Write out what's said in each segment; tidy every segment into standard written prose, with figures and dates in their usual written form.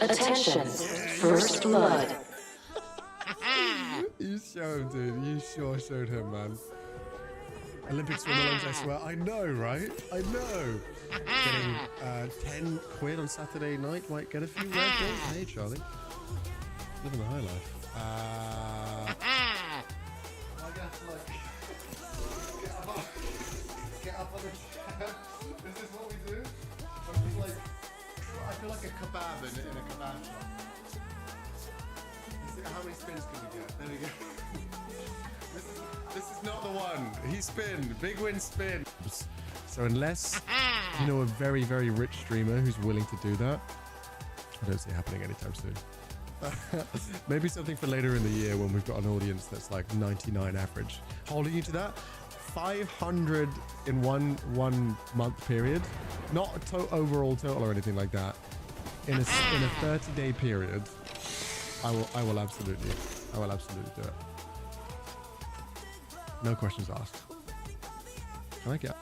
Attention, first blood. You showed him, dude. You sure showed him, man. Olympic swim alongs, I swear. I know, right? I know. Getting 10 quid on Saturday night might get a few rare things. Hey, Charlie. Living the high life. I guess, like, get up on the chair. Is this what we do? I'm just like, I feel like a kebab in a kebab shop. How many spins can we get? There we go. This is not the one. He spin. Big win spin. So unless you know a very, very rich streamer who's willing to do that, I don't see it happening anytime soon. Maybe something for later in the year when we've got an audience that's like 99 average. Holding you to that, 500 in one month period, not a overall total or anything like that. In a 30-day period, I will absolutely do it. No questions asked. Can I get?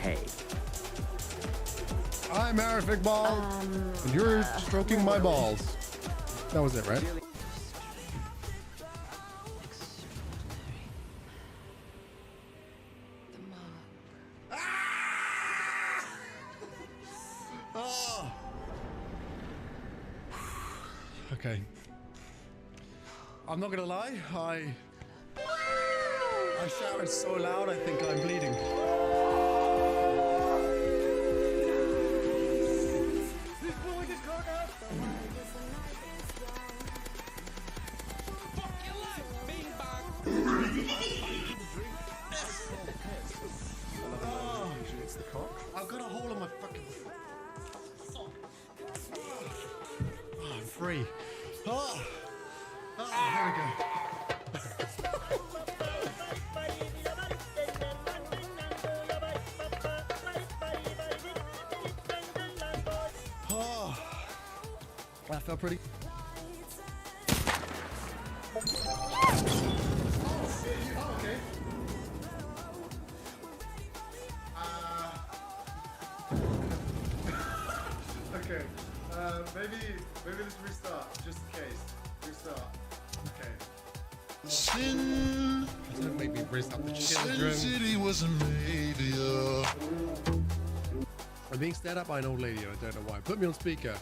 Hey. I'm Eric Ball, and you're stroking my balls. That was it, right? Oh. Okay. I'm not gonna lie, I shouted so loud I think I'm bleeding. I've got a hole in my fucking sock. Oh, I'm free. Oh, here we go. Oh, that felt pretty. Oh, okay. Okay, maybe let's restart, just in case. Restart. Okay. Sin, Don't make me raise up the Sin children. City wasn't made, yeah. I'm being stared at by an old lady and I don't know why. Put me on speaker.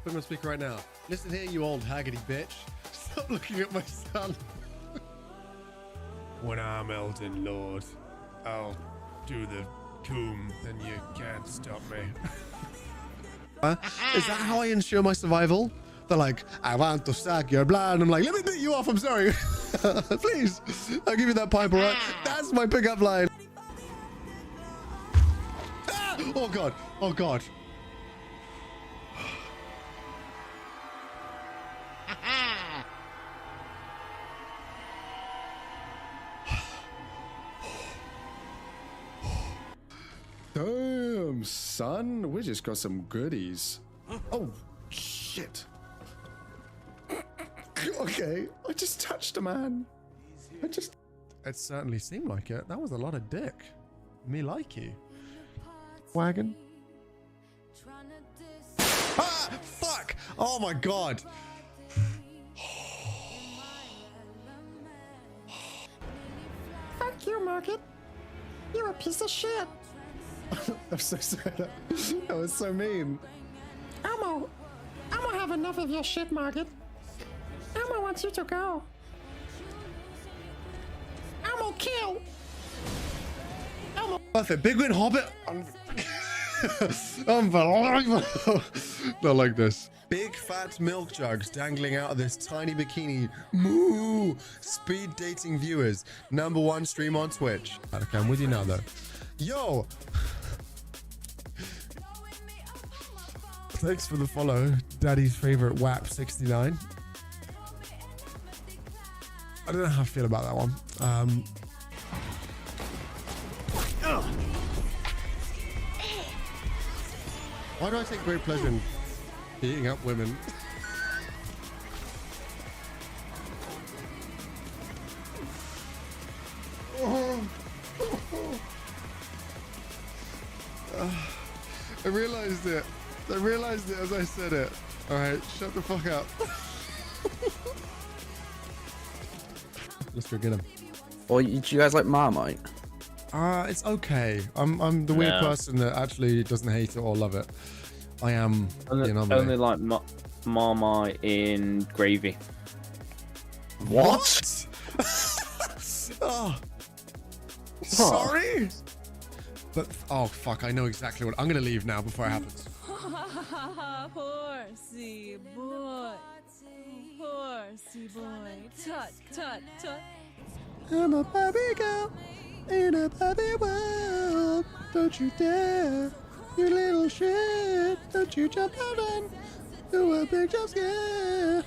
Put me on speaker right now. Listen here, you old haggardy bitch. Stop looking at my son. When I'm Elden Lord, I'll do the coom and you can't stop me. Is that how I ensure my survival? They're like, I want to suck your blood. And I'm like, let me beat you off, I'm sorry. Please, I'll give you that pipe, all right? That's my pickup line. Ah! Oh God, oh God. Damn, son, we just got some goodies. Oh, shit. Okay, I just touched a man. It certainly seemed like it. That was a lot of dick. Me like you. Wagon. Ah, fuck! Oh my God. Fuck you, Market. You're a piece of shit. I'm so sorry. That was so mean. Elmo have enough of your shit, Market. Elmo wants you to go. Elmo kill. Elmo. Perfect. Big win, Hobbit. Unbelievable. Not like this. Big fat milk jugs dangling out of this tiny bikini. Moo! Speed dating viewers. #1 stream on Twitch. Okay, I'm with you now, though. Yo! Thanks for the follow, Daddy's favorite WAP 69. I don't know how I feel about that one. Why do I take great pleasure in beating up women? I realized it. I realized it as I said it. All right, shut the fuck up. Let's go get him. Or do you guys like Marmite? It's okay. I'm the weird No. person that actually doesn't hate it or love it. I am the anomaly. Only like Marmite in gravy. What? Oh. Sorry? But, oh, fuck, I know exactly what... I'm gonna leave now before it happens. Horsey boy. Horsey boy. Tut, tut, tut. I'm a Barbie girl in a Barbie world. Don't you dare, you little shit. Don't you jump out and do a big jump scare.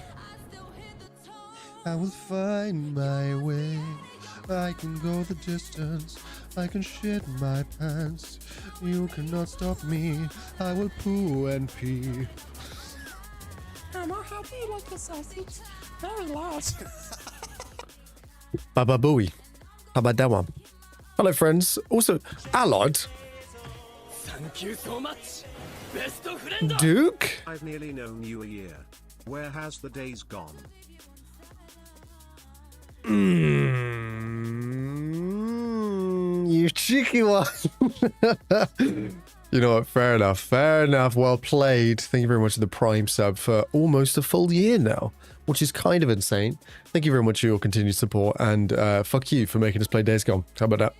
I will find my way. I can go the distance. I can shit my pants. You cannot stop me. I will poo and pee. Elmo, how do you like the sausage? Very large. Baba Booey. How about that one? Hello, friends. Also, Alod. Thank you so much. Best of friend. Duke. I've nearly known you a year. Where has the days gone? You cheeky one. You know what? Fair enough. Fair enough. Well played. Thank you very much for the Prime sub for almost a full year now, which is kind of insane. Thank you very much for your continued support, and fuck you for making us play Days Gone. How about that?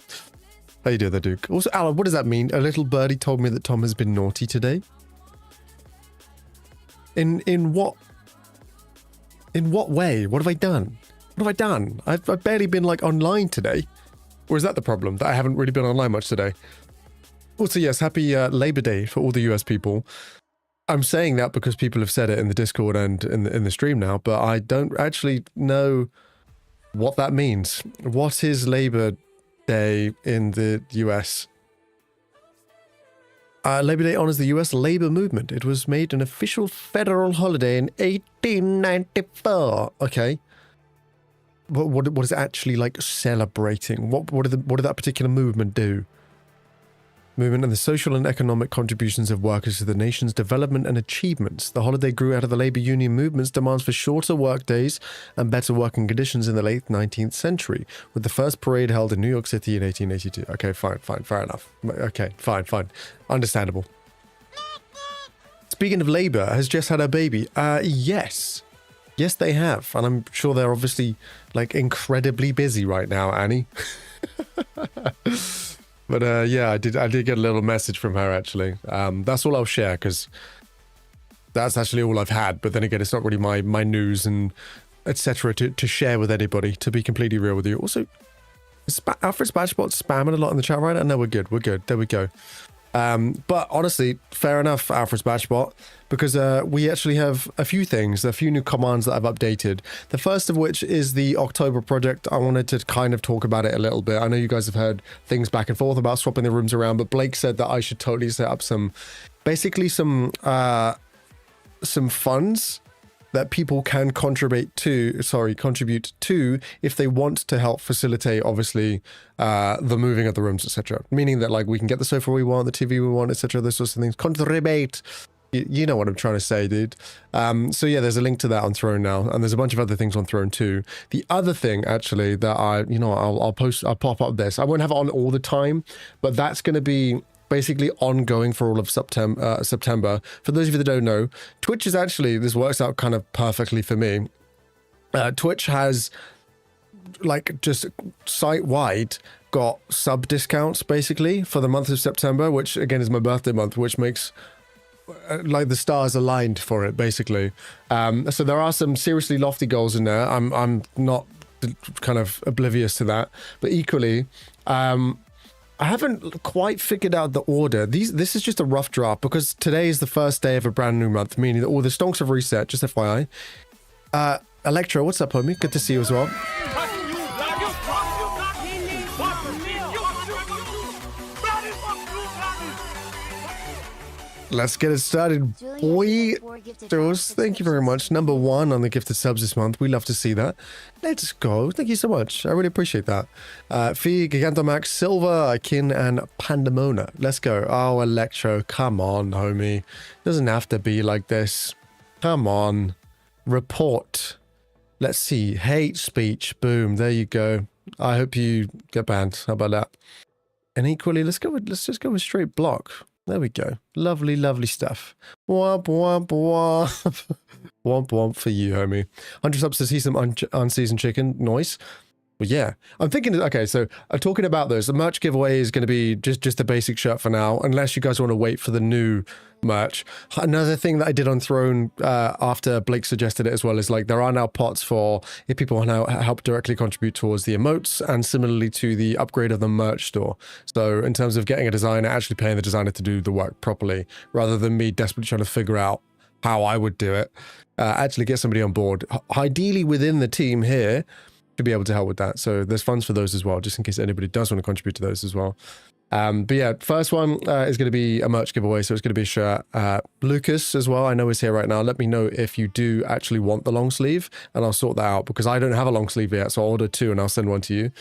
How you doing there, Duke? Also, Alan, what does that mean? A little birdie told me that Tom has been naughty today. In what way? What have I done? What have I done? I've barely been like online today. Or is that the problem? That I haven't really been online much today? Also, yes, happy Labor Day for all the US people. I'm saying that because people have said it in the Discord and in the stream now, but I don't actually know what that means. What is Labor Day in the US? Labor Day honors the US labor movement. It was made an official federal holiday in 1894. Okay. What is it actually like celebrating? What did that particular movement do? Movement and the social and economic contributions of workers to the nation's development and achievements. The holiday grew out of the labor union movement's demands for shorter work days and better working conditions in the late 19th century, with the first parade held in New York City in 1882. Okay, fine, fair enough. Okay, fine. Understandable. Speaking of labor, has Jess had her baby? Yes. Yes, they have. And I'm sure they're obviously, like, incredibly busy right now, Annie. But yeah, I did get a little message from her, actually. That's all I'll share, because that's actually all I've had. But then again, it's not really my news and etc. to share with anybody, to be completely real with you. Also, Alfred's Batchbot spamming a lot in the chat right now. No, we're good. There we go. But honestly, fair enough, Alfred's Batchbot, because we actually have a few new commands that I've updated. The first of which is the October project. I wanted to kind of talk about it a little bit. I know you guys have heard things back and forth about swapping the rooms around, but Blake said that I should totally set up some funds that people can contribute to if they want to help facilitate, obviously, the moving of the rooms, etc. Meaning that, like, we can get the sofa we want, the TV we want, etc. Those sorts of things. Contribute. You know what I'm trying to say, dude. So yeah, there's a link to that on Throne now, and there's a bunch of other things on Throne too. The other thing, actually, that I'll pop up this. I won't have it on all the time, but that's going to be basically ongoing for all of September. For those of you that don't know, Twitch is actually, this works out kind of perfectly for me. Twitch has, like, just site-wide got sub discounts basically for the month of September, which again is my birthday month, which makes like the stars aligned for it basically. So there are some seriously lofty goals in there. I'm not kind of oblivious to that, but equally, I haven't quite figured out the order. This is just a rough draft because today is the first day of a brand new month, meaning that all the stonks have reset, just FYI. Electro, what's up, homie? Good to see you as well. let's get it started. Boy, Jules, thank you very much. Number 1 on the gifted subs this month. We love to see that. Let's go. Thank you so much. I really appreciate that. Fee, Gigantomax, Silver, Akin, and Pandemona. Let's go. Oh, Electro. Come on, homie. Doesn't have to be like this. Come on. Report. Let's see. Hate speech. Boom. There you go. I hope you get banned. How about that? And equally, let's just go with straight block. There we go. Lovely, lovely stuff. Womp, womp, womp. Womp, womp for you, homie. 100 subs to see some unseasoned chicken. Nice. But yeah, I'm thinking, okay, so talking about those, the merch giveaway is going to be just a basic shirt for now, unless you guys want to wait for the new merch. Another thing that I did on Throne after Blake suggested it as well is like there are now pots for if people want to help directly contribute towards the emotes and similarly to the upgrade of the merch store. So in terms of getting a designer, actually paying the designer to do the work properly, rather than me desperately trying to figure out how I would do it, actually get somebody on board, ideally within the team here, to be able to help with that. So there's funds for those as well, just in case anybody does want to contribute to those as well. But yeah, first one is going to be a merch giveaway, so it's going to be a shirt. Lucas as well, I know is here right now. Let me know if you do actually want the long sleeve, and I'll sort that out, because I don't have a long sleeve yet, so I'll order 2 and I'll send one to you.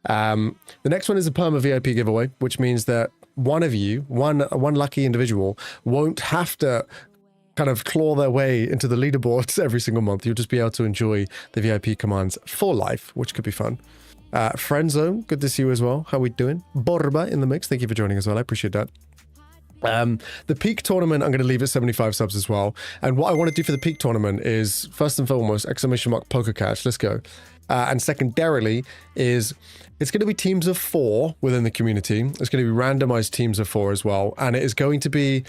The next one is a Perma VIP giveaway, which means that one of you, one lucky individual, won't have to kind of claw their way into the leaderboards every single month. You'll just be able to enjoy the VIP commands for life, which could be fun. Friend Zone, good to see you as well. How we doing? Borba in the mix. Thank you for joining as well. I appreciate that. The peak tournament, I'm going to leave at 75 subs as well. And what I want to do for the peak tournament is, first and foremost, ! Poker Catch. Let's go. And secondarily is it's going to be teams of 4 within the community. It's going to be randomized teams of 4 as well. And it is going to be,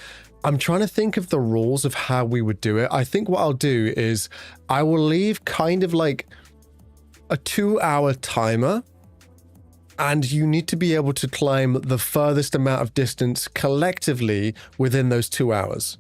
I'm trying to think of the rules of how we would do it. I think what I'll do is I will leave kind of like a 2-hour timer, and you need to be able to climb the furthest amount of distance collectively within those 2 hours.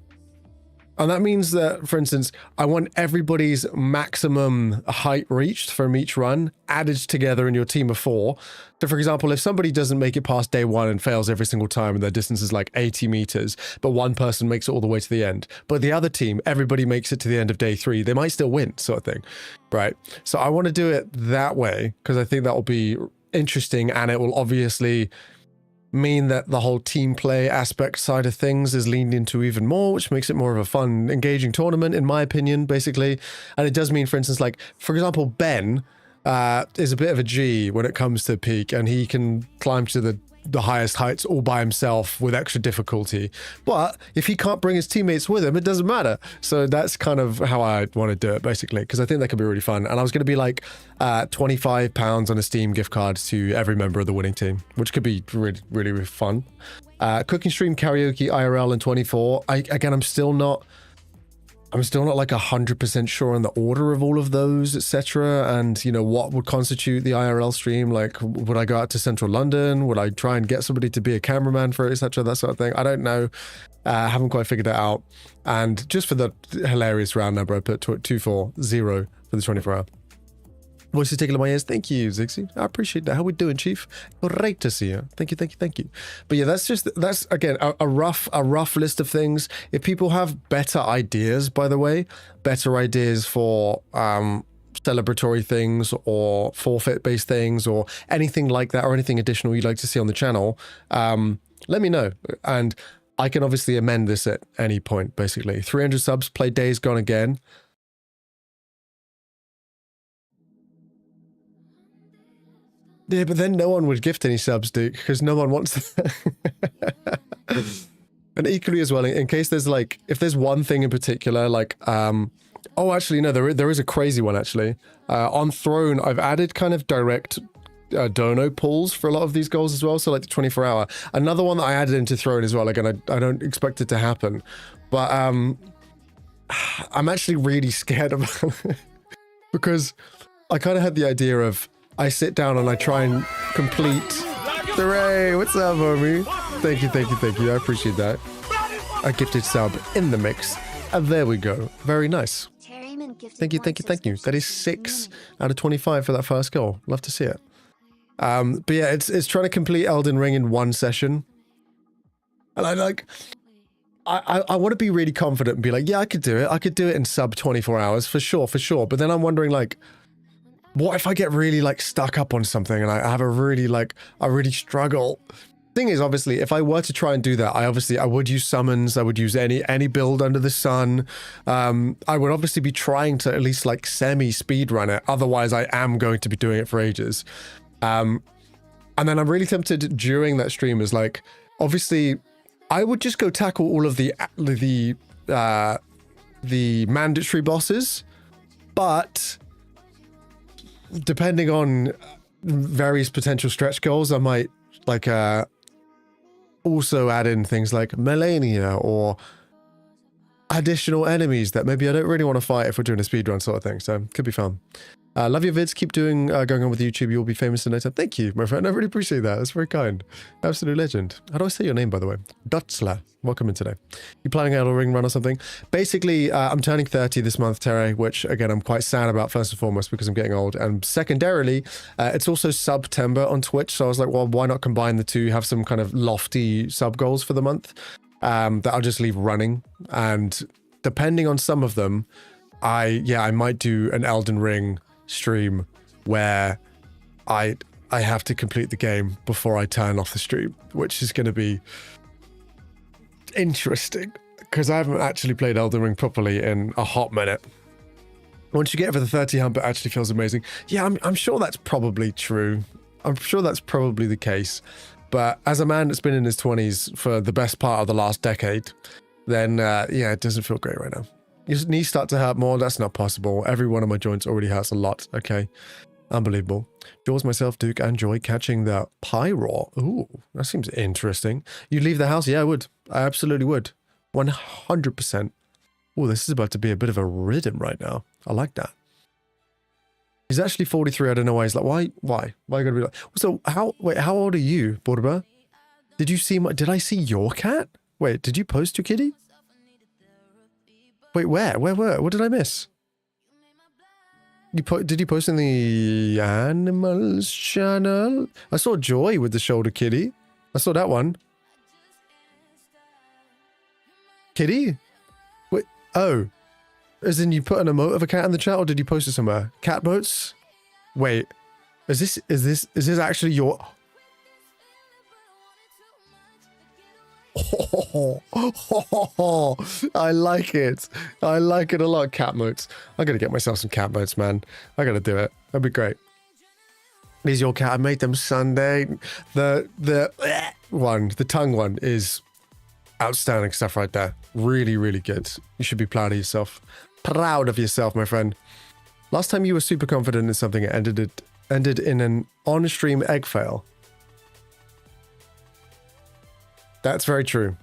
And that means that, for instance, I want everybody's maximum height reached from each run added together in your team of 4. So, for example, if somebody doesn't make it past day 1 and fails every single time and their distance is like 80 meters, but one person makes it all the way to the end, but the other team, everybody makes it to the end of day 3, they might still win, sort of thing, right? So I want to do it that way because I think that will be interesting, and it will obviously mean that the whole team play aspect side of things is leaned into even more, which makes it more of a fun, engaging tournament, in my opinion, basically. And it does mean, for instance, like, for example, Ben is a bit of a G when it comes to peak, and he can climb to the highest heights all by himself with extra difficulty. But if he can't bring his teammates with him, it doesn't matter. So that's kind of how I want to do it, basically, because I think that could be really fun. And I was going to be like £25 on a Steam gift card to every member of the winning team, which could be really, really, really fun. Cooking stream, karaoke, IRL, and 24. Again, I'm still not like 100% sure on the order of all of those, etc. And, you know, what would constitute the IRL stream. Like, would I go out to central London? Would I try and get somebody to be a cameraman for it, etc.? That sort of thing. I don't know. I haven't quite figured that out. And just for the hilarious round number, I put 240 for the 24 hour. Voice is tickling my ears. Thank you, Zixi. I appreciate that. How we doing, Chief? Great to see you. Thank you, thank you, thank you. But yeah, that's again a rough list of things. If people have better ideas, by the way, better ideas for celebratory things or forfeit-based things or anything like that, or anything additional you'd like to see on the channel, let me know. And I can obviously amend this at any point, basically. 300 subs, play Days Gone Again. Yeah, but then no one would gift any subs, Duke, because no one wants that. And equally as well, in case there's like, if there's one thing in particular, like, oh, actually, no, there is a crazy one, actually. On Throne, I've added kind of direct dono pulls for a lot of these goals as well, so like the 24 hour. Another one that I added into Throne as well, again, I don't expect it to happen, but I'm actually really scared about it because I kind of had the idea of, I sit down and I try and complete. Hooray! What's up, homie? Thank you, thank you, thank you. I appreciate that. A gifted sub in the mix. And there we go. Very nice. Thank you, thank you, thank you. That is 6 out of 25 for that first goal. Love to see it. But yeah, it's trying to complete Elden Ring in one session. And I want to be really confident and be like, yeah, I could do it. I could do it in sub 24 hours for sure. But then I'm wondering like, what if I get really like stuck up on something and I have a really like, I really struggle. Thing is, obviously, if I were to try and do that, I would use summons. I would use any build under the sun. I would obviously be trying to at least like semi speed run it. Otherwise, I am going to be doing it for ages. And then I'm really tempted during that stream is like, obviously, I would just go tackle all of the mandatory bosses, but depending on various potential stretch goals, I might like also add in things like Melania or additional enemies that maybe I don't really want to fight if we're doing a speedrun sort of thing. So could be fun. Love your vids. Keep doing going on with YouTube. You'll be famous in no time. Thank you, my friend. I really appreciate that. That's very kind. Absolute legend. How do I say your name, by the way? Dutzler. Welcome in today. You planning out a ring run or something? Basically, I'm turning 30 this month, Terry, which again, I'm quite sad about first and foremost because I'm getting old. And secondarily, it's also Subtember on Twitch. So I was like, well, why not combine the two, have some kind of lofty sub goals for the month that I'll just leave running. And depending on some of them, I might do an Elden Ring stream where I have to complete the game before I turn off the stream, which is going to be interesting because I haven't actually played Elden Ring properly in a hot minute. Once you get over the 30 hump, it actually feels amazing. Yeah, I'm sure that's probably true. I'm sure that's probably the case. But as a man that's been in his 20s for the best part of the last decade, then yeah, it doesn't feel great right now. Your knees start to hurt more. That's not possible. Every one of my joints already hurts a lot. Okay. Unbelievable. Jaws, myself, Duke, and Joy catching the pyro. Ooh, that seems interesting. You'd leave the house? Yeah, I would. I absolutely would. 100%. Oh, this is about to be a bit of a rhythm right now. I like that. He's actually 43. I don't know why. He's like, why? Why you gotta be like... So, how old are you, Borderba? Did you see did I see your cat? Wait, did you post your kitty? Wait, where? What did I miss? Did you post in the animals channel? I saw Joy with the shoulder kitty. I saw that one. Kitty? Wait, oh. As in you put an emote of a cat in the chat or did you post it somewhere? Cat boats? Wait. Is this actually your... Oh, I like it. I like it a lot. Cat moats. I gotta get myself some cat moats, man. I gotta do it. That'd be great. These your cat. I made them Sunday. The tongue one is outstanding stuff right there. Really, really good. You should be proud of yourself. Proud of yourself, my friend. Last time you were super confident in something, it ended in an on-stream egg fail. That's very true.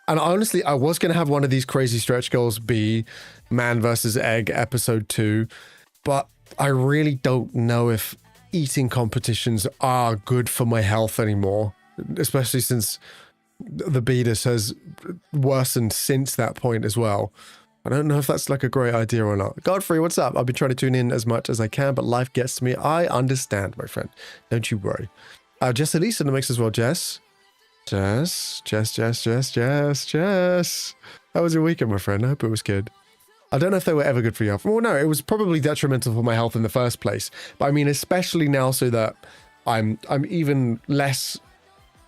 And honestly, I was going to have one of these crazy stretch goals be Man vs. Egg episode 2, but I really don't know if eating competitions are good for my health anymore, especially since the beatus has worsened since that point as well. I don't know if that's like a great idea or not. Godfrey, what's up? I've been trying to tune in as much as I can, but life gets to me. I understand, my friend. Don't you worry. Jess Elise in the mix as well, Jess. Jess. How was your weekend, my friend? I hope it was good. I don't know if they were ever good for your health. Well, no, it was probably detrimental for my health in the first place. But I mean, especially now so that I'm even less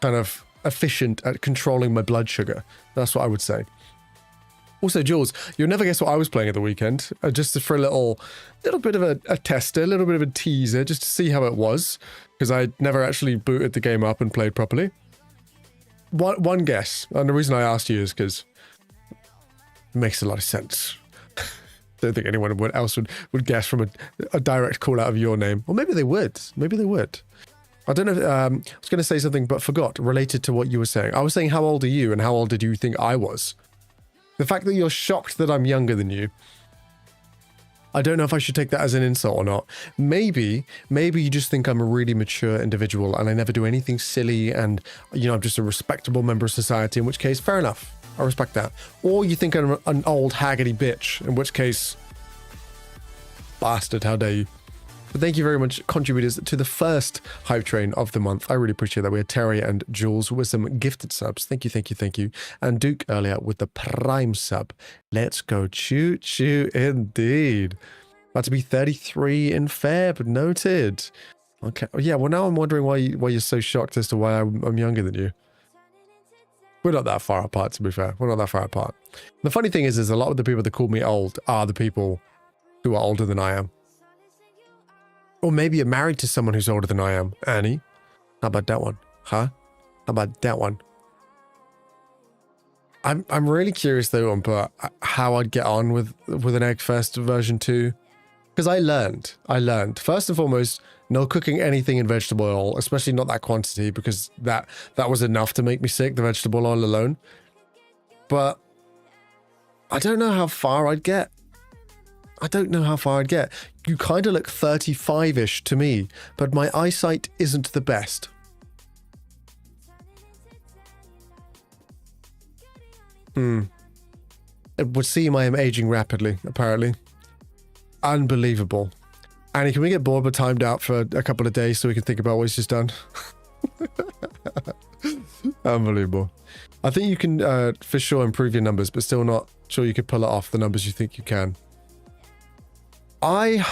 kind of efficient at controlling my blood sugar. That's what I would say. Also, Jules, you'll never guess what I was playing at the weekend. Just for a little bit of a tester, a little bit of a teaser, just to see how it was. Because I never actually booted the game up and played properly. One guess, and the reason I asked you is because it makes a lot of sense. Don't think anyone else would guess from a direct call out of your name. Or maybe they would. Maybe they would. I don't know. I was going to say something, but forgot, related to what you were saying. I was saying, how old are you, and how old did you think I was? The fact that you're shocked that I'm younger than you, I don't know if I should take that as an insult or not. Maybe you just think I'm a really mature individual and I never do anything silly and, you know, I'm just a respectable member of society, in which case, fair enough. I respect that. Or you think I'm an old haggardy bitch, in which case, bastard, how dare you? But thank you very much, contributors, to the first hype train of the month. I really appreciate that. We had Terry and Jules with some gifted subs. Thank you, thank you, thank you. And Duke earlier with the Prime sub. Let's go choo choo indeed. About to be 33 in Feb. Noted. Okay. Yeah, well, now I'm wondering why you're so shocked as to why I'm younger than you. We're not that far apart, to be fair. We're not that far apart. The funny thing is a lot of the people that call me old are the people who are older than I am. Or maybe you're married to someone who's older than I am. Annie? How about that one? Huh? How about that one? I'm really curious though on how I'd get on with an Eggfest version 2. Because I learned. First and foremost, no cooking anything in vegetable oil, especially not that quantity, because that was enough to make me sick, the vegetable oil alone. But I don't know how far I'd get. You kind of look 35-ish to me, but my eyesight isn't the best. It would seem I am aging rapidly, apparently. Unbelievable. Annie, can we get bored but timed out for a couple of days so we can think about what he's just done? Unbelievable. I think you can for sure improve your numbers, but still not sure you could pull it off the numbers you think you can. I'm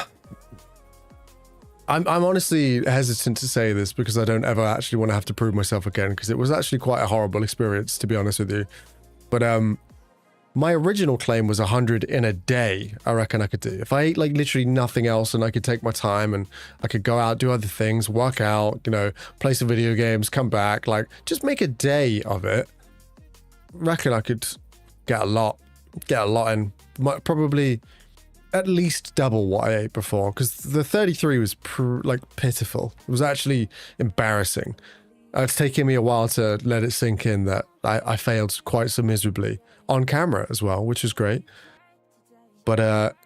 honestly hesitant to say this because I don't ever actually want to have to prove myself again, because it was actually quite a horrible experience, to be honest with you. But my original claim was 100 in a day. I reckon I could do. If I ate like literally nothing else and I could take my time and I could go out, do other things, work out, you know, play some video games, come back, like just make a day of it. Reckon I could get a lot in. Probably at least double what I ate before, because the 33 was like pitiful. It was actually embarrassing. It's taken me a while to let it sink in that I failed quite so miserably on camera as well, which is great. But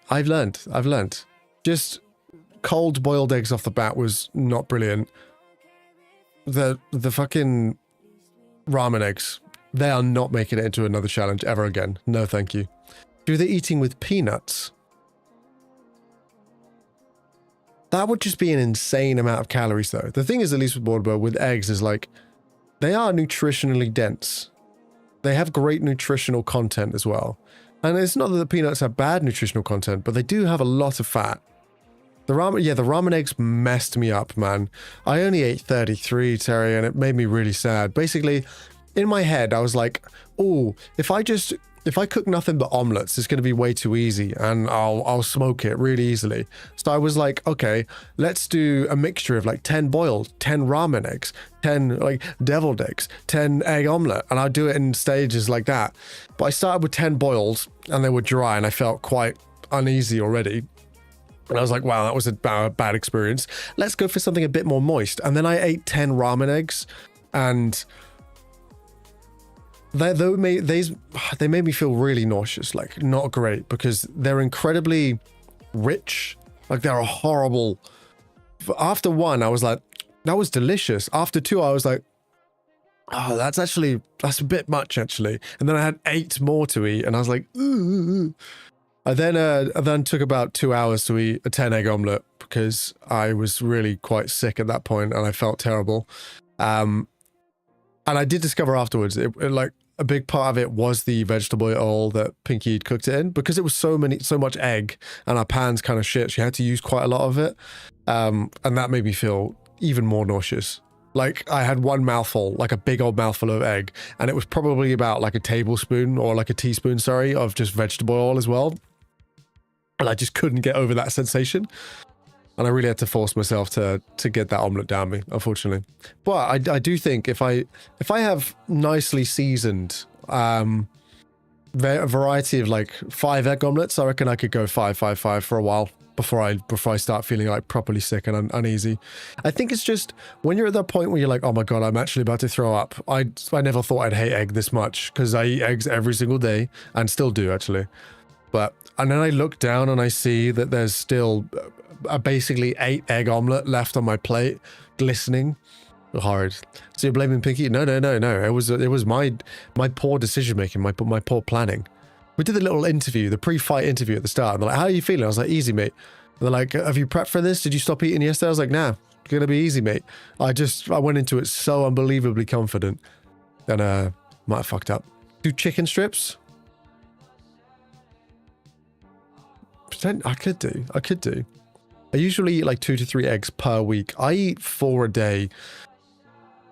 I've learned. Just cold boiled eggs off the bat was not brilliant. The fucking ramen eggs, they are not making it into another challenge ever again. No, thank you. Do the eating with peanuts? That would just be an insane amount of calories though. The thing is, at least with Bordeaux, with eggs, is like, they are nutritionally dense. They have great nutritional content as well. And it's not that the peanuts have bad nutritional content, but they do have a lot of fat. The ramen eggs messed me up, man. I only ate 33, Terry, and it made me really sad. Basically, in my head, I was like, oh, if I cook nothing but omelets, it's going to be way too easy and I'll smoke it really easily. So I was like, okay, let's do a mixture of like 10 boiled, 10 ramen eggs, 10 like deviled eggs, 10 egg omelet, and I'll do it in stages like that. But I started with 10 boiled and they were dry and I felt quite uneasy already. And I was like, wow, that was a bad experience. Let's go for something a bit more moist. And then I ate 10 ramen eggs and they made me feel really nauseous, like not great, because they're incredibly rich. Like they're a horrible. After one, I was like, that was delicious. After two, I was like, oh, that's a bit much actually. And then I had 8 more to eat and I was like, ooh. I then took about 2 hours to eat a 10 egg omelet because I was really quite sick at that point and I felt terrible. And I did discover afterwards, it like a big part of it was the vegetable oil that Pinky had cooked it in, because it was so much egg and our pan's kind of shit. She had to use quite a lot of it. And that made me feel even more nauseous. Like I had one mouthful, like a big old mouthful of egg, and it was probably about like a tablespoon or like a teaspoon, sorry, of just vegetable oil as well. And I just couldn't get over that sensation. And I really had to force myself to get that omelette down me, unfortunately. But I do think if I have nicely seasoned a variety of like 5 egg omelettes, I reckon I could go 5 for a while before I start feeling like properly sick and uneasy. I think it's just when you're at that point where you're like, oh my god, I'm actually about to throw up. I never thought I'd hate egg this much, because I eat eggs every single day and still do actually. And then I look down and I see that there's still basically 8 egg omelette left on my plate, glistening. Horrid. So you're blaming Pinky? No. It was my poor decision making, my poor planning. We did the little interview, the pre-fight interview at the start, and they're like, how are you feeling? I was like, easy, mate. They're like, have you prepped for this? Did you stop eating yesterday? I was like, nah, it's gonna be easy, mate. I went into it so unbelievably confident. Then might have fucked up. Do chicken strips? I could do. I usually eat like 2 to 3 eggs per week. I eat 4 a day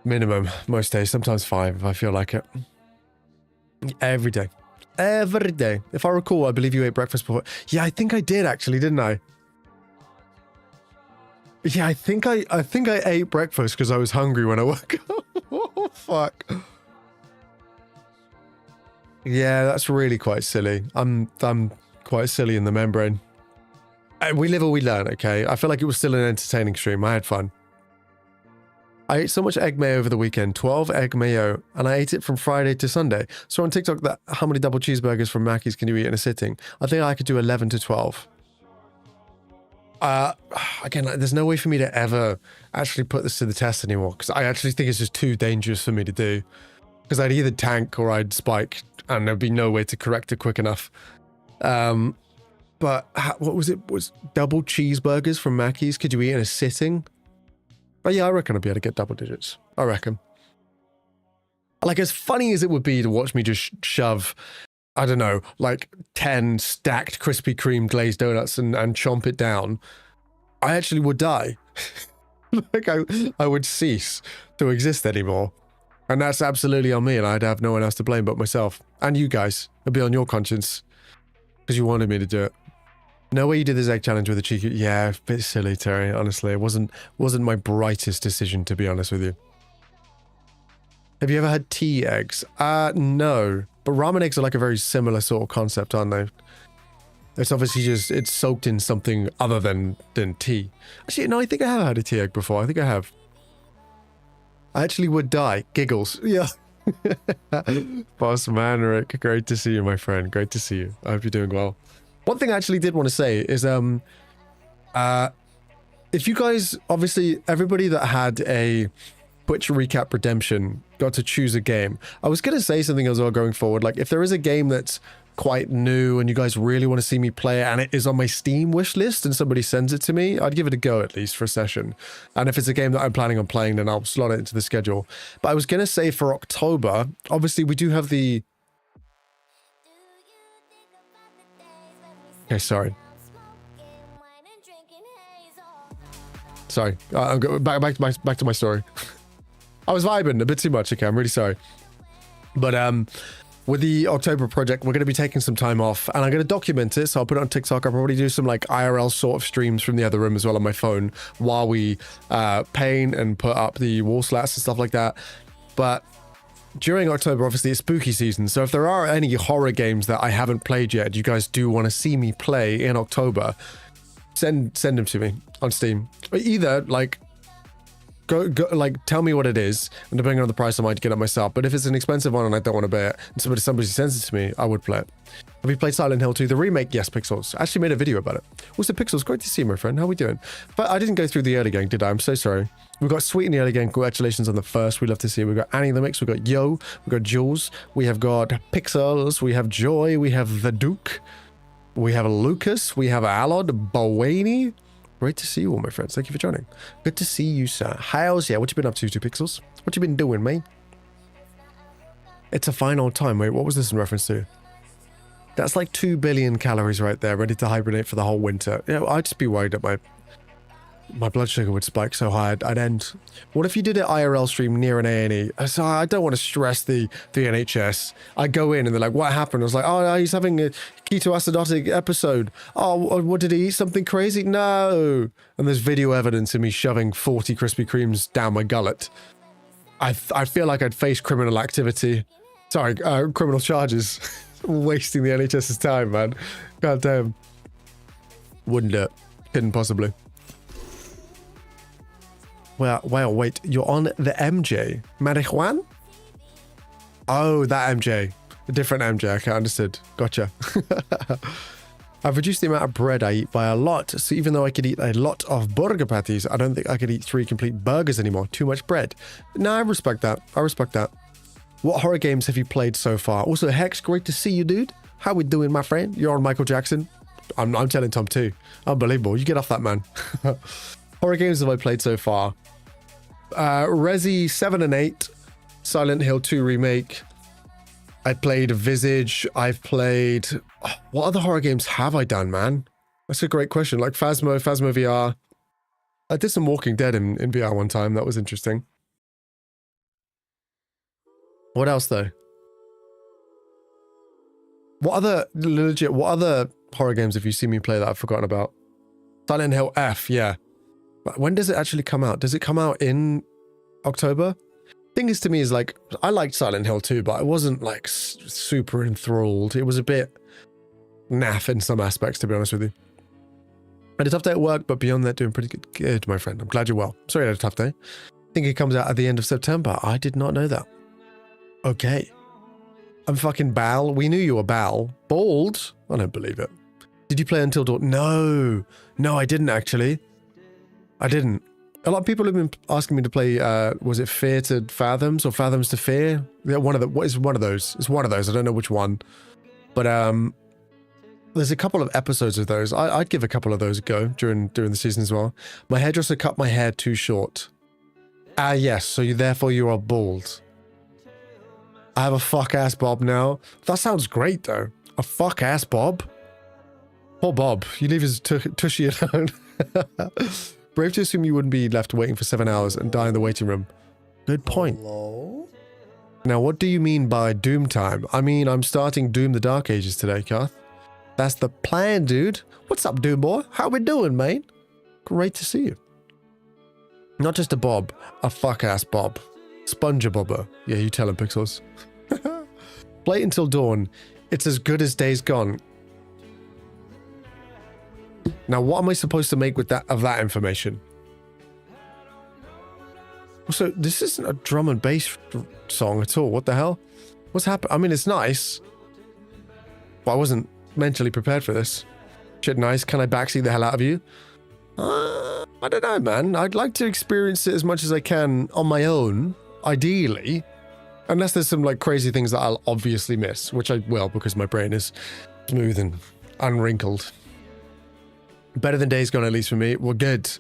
minimum most days, sometimes 5 if I feel like it. Every day. Every day. If I recall, I believe you ate breakfast before. Yeah, I think I did actually, didn't I? Yeah, I think I ate breakfast because I was hungry when I woke up. Oh, fuck. Yeah, that's really quite silly. I'm quite silly in the membrane. We live or we learn, okay? I feel like it was still an entertaining stream. I had fun. I ate so much egg mayo over the weekend, 12 egg mayo, and I ate it from Friday to Sunday. So on TikTok, that how many double cheeseburgers from Mackey's can you eat in a sitting? I think I could do 11 to 12. Again, like, there's no way for me to ever actually put this to the test anymore, because I actually think it's just too dangerous for me to do. Because I'd either tank or I'd spike, and there'd be no way to correct it quick enough. But what was it? Was double cheeseburgers from Mackey's? Could you eat in a sitting? But yeah, I reckon I'd be able to get double digits. I reckon. Like, as funny as it would be to watch me just shove, I don't know, like 10 stacked Krispy Kreme glazed donuts and chomp it down, I actually would die. Like, I would cease to exist anymore. And that's absolutely on me, and I'd have no one else to blame but myself. And you guys. It'd be on your conscience. Because you wanted me to do it. No way you did this egg challenge with a cheeky... Yeah, a bit silly, Terry, honestly. It wasn't my brightest decision, to be honest with you. Have you ever had tea eggs? No. But ramen eggs are like a very similar sort of concept, aren't they? It's obviously just... It's soaked in something other than tea. Actually, no, I think I have had a tea egg before. I think I have. I actually would die. Giggles. Yeah. Boss man, Rick. Great to see you, my friend. Great to see you. I hope you're doing well. One thing I actually did want to say is, if you guys, obviously, everybody that had a Twitch Recap Redemption got to choose a game. I was going to say something as well going forward. Like, if there is a game that's quite new and you guys really want to see me play it and it is on my Steam wish list and somebody sends it to me, I'd give it a go at least for a session. And if it's a game that I'm planning on playing, then I'll slot it into the schedule. But I was going to say for October, obviously we do have the... Okay, sorry. Sorry, I'm going back to my story. I was vibing a bit too much. Okay, I'm really sorry. But with the October project, we're going to be taking some time off, and I'm going to document it. So I'll put it on TikTok. I'll probably do some like IRL sort of streams from the other room as well on my phone while we paint and put up the wall slats and stuff like that. But during October, obviously, it's spooky season. So if there are any horror games that I haven't played yet, you guys do want to see me play in October, send them to me on Steam. Either like go like tell me what it is, and depending on the price, I might get it myself. But if it's an expensive one and I don't want to buy it, and somebody sends it to me, I would play it. Have you played Silent Hill 2, the remake? Yes, Pixels. I actually made a video about it. Also, Pixels, great to see you, my friend. How are we doing? But I didn't go through the early gang, did I? I'm so sorry. We've got Sweet in the early gang. Congratulations on the first. We love to see it. We've got Annie in the mix. We've got Yo. We've got Jules. We have got Pixels. We have Joy. We have The Duke. We have Lucas. We have Alod. Bowaney. Great to see you all, my friends. Thank you for joining. Good to see you, sir. How's what you been up to, 2 Pixels? What you been doing, mate? It's a fine old time. Wait, what was this in reference to? That's like 2 billion calories right there, ready to hibernate for the whole winter. You know, I'd just be worried that my blood sugar would spike so high I'd end. What if you did an IRL stream near an A&E? So I don't want to stress the NHS. I go in and they're like, what happened? I was like, oh, he's having a ketoacidotic episode. Oh, what did he eat? Something crazy? No. And there's video evidence of me shoving 40 Krispy Kremes down my gullet. I feel like I'd face criminal activity. Sorry, criminal charges. Wasting the NHS's time, man. God damn. Wouldn't do it. Couldn't possibly. Well, wait. You're on the MJ. Marijuana? Oh, that MJ. A different MJ. Okay, understood. Gotcha. I've reduced the amount of bread I eat by a lot. So even though I could eat a lot of burger patties, I don't think I could eat 3 complete burgers anymore. Too much bread. No, I respect that. I respect that. What horror games have you played so far? Also, Hex, great to see you, dude. How we doing, my friend? You're on Michael Jackson. I'm telling Tom too. Unbelievable. You get off that, man. Horror games have I played so far? Resi 7 and 8, Silent Hill 2 remake. I played Visage. I've played... what other horror games have I done, man? That's a great question. Like Phasmo VR. I did some Walking Dead in VR one time. That was interesting. What else, though? What other horror games have you seen me play that I've forgotten about? Silent Hill F, yeah. But when does it actually come out? Does it come out in October? Thing is, to me, is like, I liked Silent Hill 2, but I wasn't like super enthralled. It was a bit naff in some aspects, to be honest with you. I had a tough day at work, but beyond that, doing pretty good. Good, my friend. I'm glad you're well. Sorry I had a tough day. I think it comes out at the end of September. I did not know that. Okay. I'm fucking Bal. We knew you were Bal. Bald? I don't believe it. Did you play Until Dawn? No. No, I didn't actually. I didn't. A lot of people have been asking me to play, was it Fear to Fathoms or Fathoms to Fear? Yeah, what is one of those? It's one of those. I don't know which one. But there's a couple of episodes of those. I'd give a couple of those a go during the season as well. My hairdresser cut my hair too short. Ah, yes. So therefore you are bald. I have a fuck-ass bob now. That sounds great, though. A fuck-ass bob? Poor Bob. You leave his tushy alone. Brave to assume you wouldn't be left waiting for 7 hours and die in the waiting room. Good point. Hello? Now, what do you mean by Doom time? I mean, I'm starting Doom the Dark Ages today, Kath. That's the plan, dude. What's up, Doom boy? How we doing, mate? Great to see you. Not just a bob. A fuck-ass bob. Sponger bobber. Yeah, you tell him, Pixels. Play Until Dawn. It's as good as Days Gone. Now, what am I supposed to make with that information? Also, this isn't a drum and bass song at all. What the hell? What's happened? I mean, it's nice, but I wasn't mentally prepared for this. Shit, nice. Can I backseat the hell out of you? I don't know, man. I'd like to experience it as much as I can on my own, ideally. Unless there's some like crazy things that I'll obviously miss, which I will because my brain is smooth and unwrinkled. Better than Days Gone, at least for me. Well, good.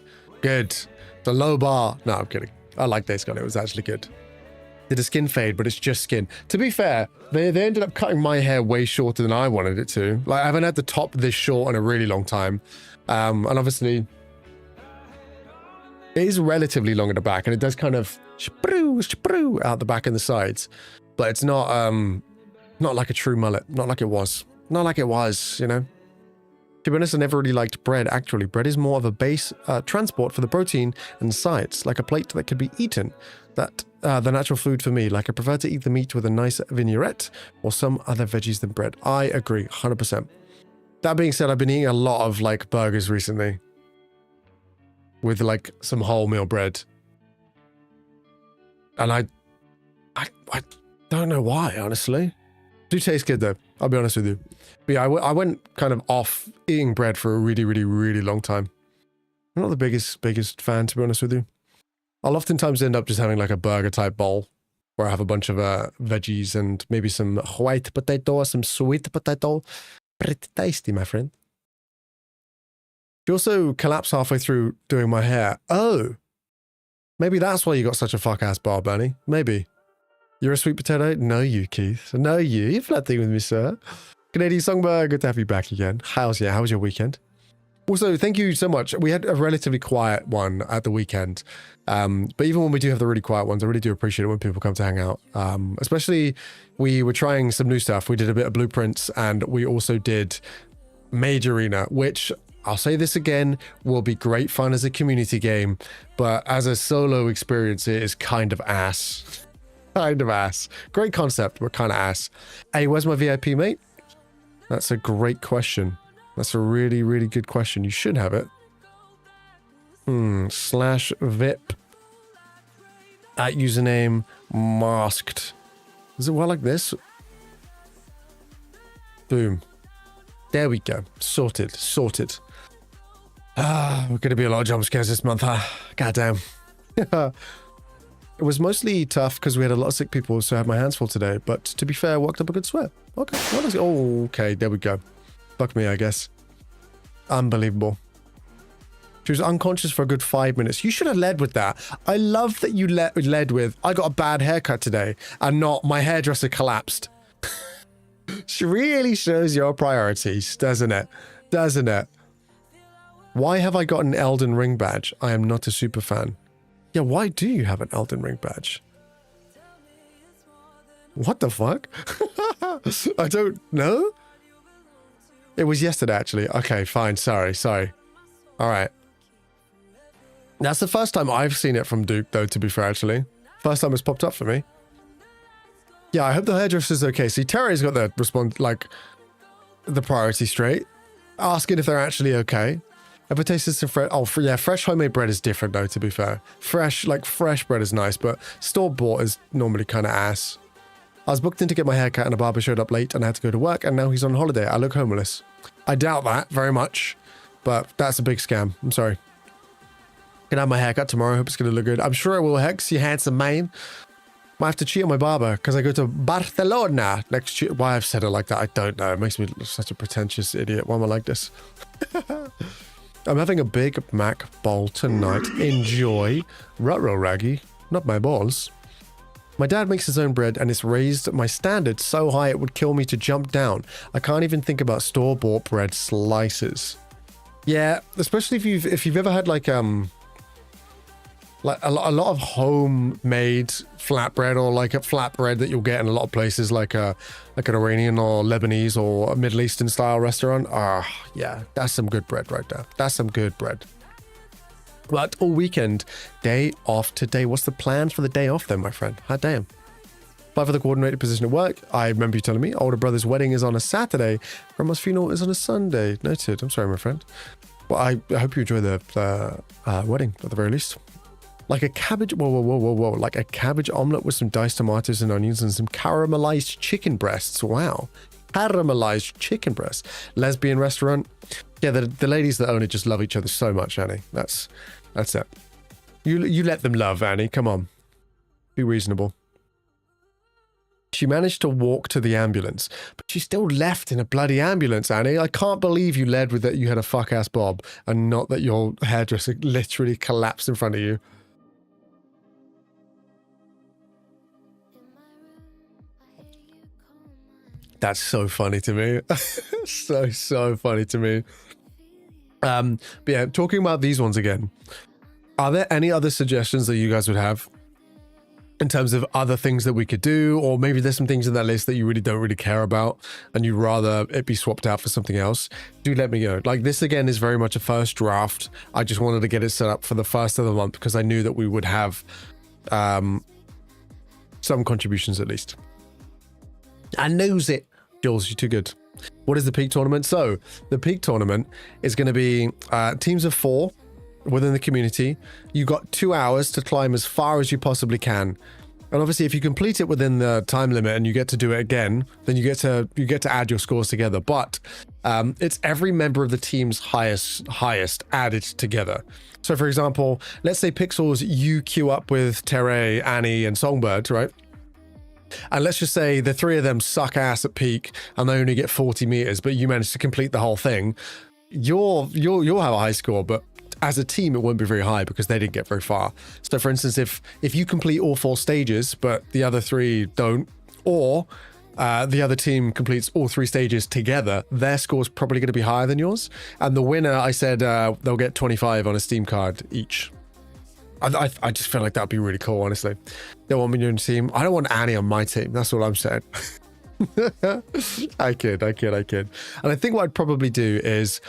Good. It's a low bar. No, I'm kidding. I like Days Gone. It was actually good. Did a skin fade, but it's just skin. To be fair, they ended up cutting my hair way shorter than I wanted it to. Like, I haven't had the top this short in a really long time. And obviously, it is relatively long at the back, and it does kind of sproo out the back and the sides. But it's not like a true mullet. Not like it was. Not like it was, you know? To be honest, I never really liked bread, actually. Bread is more of a base transport for the protein and sides, like a plate that could be eaten. That the natural food for me. Like, I prefer to eat the meat with a nice vinaigrette or some other veggies than bread. I agree, 100%. That being said, I've been eating a lot of, like, burgers recently. With, like, some wholemeal bread. And I don't know why, honestly. Do taste good, though. I'll be honest with you. But yeah, I went kind of off eating bread for a really, really, really long time. I'm not the biggest fan, to be honest with you. I'll oftentimes end up just having like a burger type bowl where I have a bunch of veggies and maybe some white potato, some sweet potato. Pretty tasty, my friend. You also collapsed halfway through doing my hair. Oh, maybe that's why you got such a fuck-ass bar, Bernie. Maybe. You're a sweet potato? No, you, Keith. No, you. You're flirting with me, sir. Canadian Songbird, good to have you back again. How was your weekend? Also, thank you so much. We had a relatively quiet one at the weekend. But even when we do have the really quiet ones, I really do appreciate it when people come to hang out. Especially, we were trying some new stuff. We did a bit of blueprints, and we also did Mage Arena, which, I'll say this again, will be great fun as a community game. But as a solo experience, it is kind of ass. Kind of ass. Great concept, but kind of ass. Hey, where's my VIP, mate? That's a great question. That's a really, really good question. You should have it. /VIP at username masked. Is it well like this? Boom. There we go. Sorted. Sorted. We're going to be a lot of jump scares this month, huh? Goddamn. It was mostly tough because we had a lot of sick people, so I had my hands full today. But to be fair, I worked up a good sweat. Okay. Okay, there we go. Fuck me, I guess. Unbelievable. She was unconscious for a good 5 minutes. You should have led with that. I love that you led with, I got a bad haircut today, and not my hairdresser collapsed. She really shows your priorities, doesn't it? Doesn't it? Why have I got an Elden Ring badge? I am not a super fan. Yeah, why do you have an Elden Ring badge? What the fuck? I don't know. It was yesterday, actually. Okay, fine. Sorry. All right. That's the first time I've seen it from Duke, though, to be fair, actually. First time it's popped up for me. Yeah, I hope the hairdresser's okay. See, Terry's got the response, like, the priority straight. Asking if they're actually okay. If it tastes some fresh... Oh, yeah, fresh homemade bread is different, though, to be fair. Fresh bread is nice, but store-bought is normally kind of ass. I was booked in to get my hair cut and a barber showed up late and I had to go to work and now he's on holiday. I look homeless. I doubt that very much, but that's a big scam. I'm sorry. Gonna have my haircut tomorrow. Hope it's gonna look good. I'm sure it will, Hex. You handsome man. Might have to cheat on my barber because I go to Barcelona next year. Why I've said it like that, I don't know. It makes me look such a pretentious idiot. Why am I like this? I'm having a Big Mac bowl tonight. Enjoy. Ruh-roh, Raggy. Not my balls. My dad makes his own bread and it's raised my standards so high it would kill me to jump down. I can't even think about store-bought bread slices. Yeah, especially if you've ever had like a lot of homemade flatbread, or like a flatbread that you'll get in a lot of places, like an Iranian or Lebanese or a Middle Eastern style restaurant. Yeah, that's some good bread right there. That's some good bread. But all weekend, day off today. What's the plan for the day off then, my friend? Hot damn. Apply for the coordinator position at work. I remember you telling me older brother's wedding is on a Saturday. Grandma's funeral is on a Sunday. Noted. I'm sorry, my friend. Well, I hope you enjoy the wedding at the very least. Like a cabbage, whoa. Like a cabbage omelet with some diced tomatoes and onions and some caramelized chicken breasts. Wow. Caramelized chicken breasts. Lesbian restaurant. Yeah, the ladies that own it just love each other so much, Annie. That's it. You let them love, Annie. Come on. Be reasonable. She managed to walk to the ambulance, but she still left in a bloody ambulance, Annie. I can't believe you led with that you had a fuck-ass bob and not that your hairdresser literally collapsed in front of you. That's so funny to me. so funny to me. But yeah, talking about these ones again. Are there any other suggestions that you guys would have in terms of other things that we could do? Or maybe there's some things in that list that you really don't care about and you'd rather it be swapped out for something else. Do let me know. Like, this again is very much a first draft. I just wanted to get it set up for the first of the month because I knew that we would have some contributions at least. I knows it. Jules, you're too good. What is the peak tournament? So the peak tournament is going to be teams of 4 within the community. You got 2 hours to climb as far as you possibly can. And obviously if you complete it within the time limit and you get to do it again, then you get to add your scores together. But it's every member of the team's highest added together. So for example, let's say Pixels, you queue up with Terre, Annie, and Songbird, right? And let's just say the 3 of them suck ass at peak and they only get 40 meters, but you managed to complete the whole thing. You'll have a high score, but as a team, it won't be very high because they didn't get very far. So for instance, if you complete all 4 stages, but the other 3 don't, or the other team completes all 3 stages together, their score's probably going to be higher than yours. And the winner, I said, they'll get 25 on a Steam card each. I just feel like that'd be really cool, honestly. They want me on your team. I don't want Annie on my team. That's what I'm saying. I kid. And I think what I'd probably do is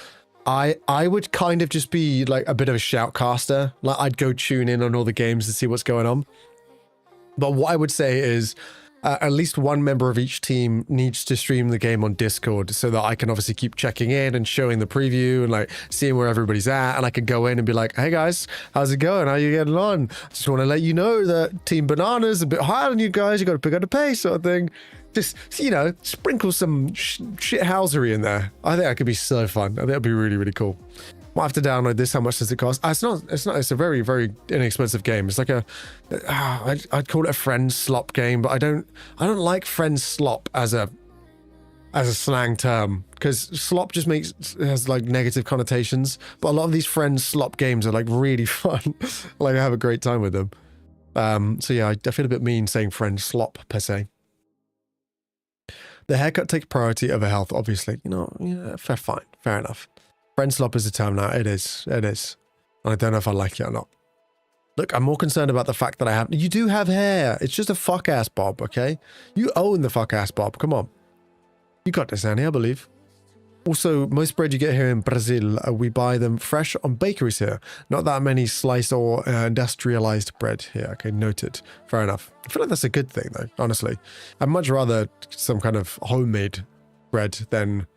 I would kind of just be like a bit of a shoutcaster. Like, I'd go tune in on all the games and see what's going on. But what I would say is at least one member of each team needs to stream the game on Discord so that I can obviously keep checking in and showing the preview and like seeing where everybody's at. And I can go in and be like, hey guys, how's it going? How are you getting on? Just want to let you know that Team Banana's a bit higher than you guys. You got to pick up the pace, sort of thing. Just, you know, sprinkle some shithousery in there. I think that could be so fun. I think that'd be really, really cool. Might have to download this. How much does it cost? It's not. It's a very, very inexpensive game. It's like I'd call it a friend slop game, but I don't like friend slop as a as a slang term, because slop just has like negative connotations, but a lot of these friends slop games are like really fun. Like I have a great time with them. So yeah, I feel a bit mean saying friend slop per se. The haircut takes priority over health, obviously. You know, yeah, fair enough. Friend slop is a term now. It is. I don't know if I like it or not. Look, I'm more concerned about the fact that you do have hair. It's just a fuck ass bob, okay? You own the fuck ass bob. Come on. You got this, Annie, I believe. Also, most bread you get here in Brazil, we buy them fresh on bakeries here. Not that many sliced or industrialized bread here. Okay, noted. Fair enough. I feel like that's a good thing, though, honestly. I'd much rather some kind of homemade bread than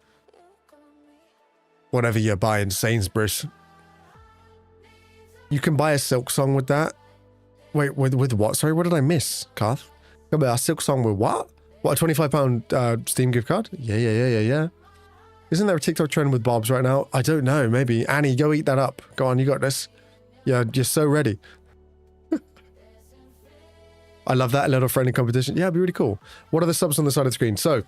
whatever you buy in Sainsbury's. You can buy a Silk Song with that. Wait, with what? Sorry, what did I miss, Kath? Come on, a Silk Song with what? What, a £25 Steam gift card? Yeah. Isn't there a TikTok trend with bobs right now? I don't know, maybe. Annie, go eat that up. Go on, you got this. Yeah, you're so ready. I love that, a little friendly competition. Yeah, it'd be really cool. What are the subs on the side of the screen? So,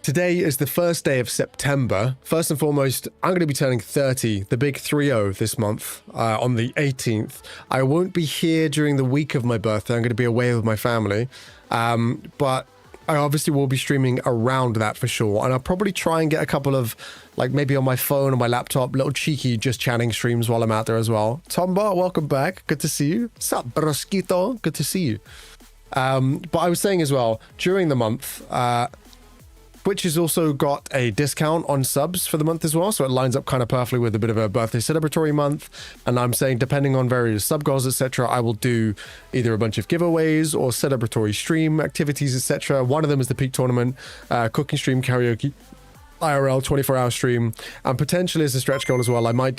today is the first day of September. First and foremost, I'm going to be turning 30, the big 3-0 this month, on the 18th. I won't be here during the week of my birthday. I'm going to be away with my family. But I obviously will be streaming around that for sure. And I'll probably try and get a couple of, like maybe on my phone or my laptop, little cheeky just chatting streams while I'm out there as well. Tomba, welcome back. Good to see you. Sup, brosquito? Good to see you. But I was saying as well, during the month, Twitch has also got a discount on subs for the month as well, so it lines up kind of perfectly with a bit of a birthday celebratory month. And I'm saying, depending on various sub goals, etc., I will do either a bunch of giveaways or celebratory stream activities, etc. One of them is the Peak Tournament, cooking stream, karaoke, IRL 24-hour stream, and potentially as a stretch goal as well, I might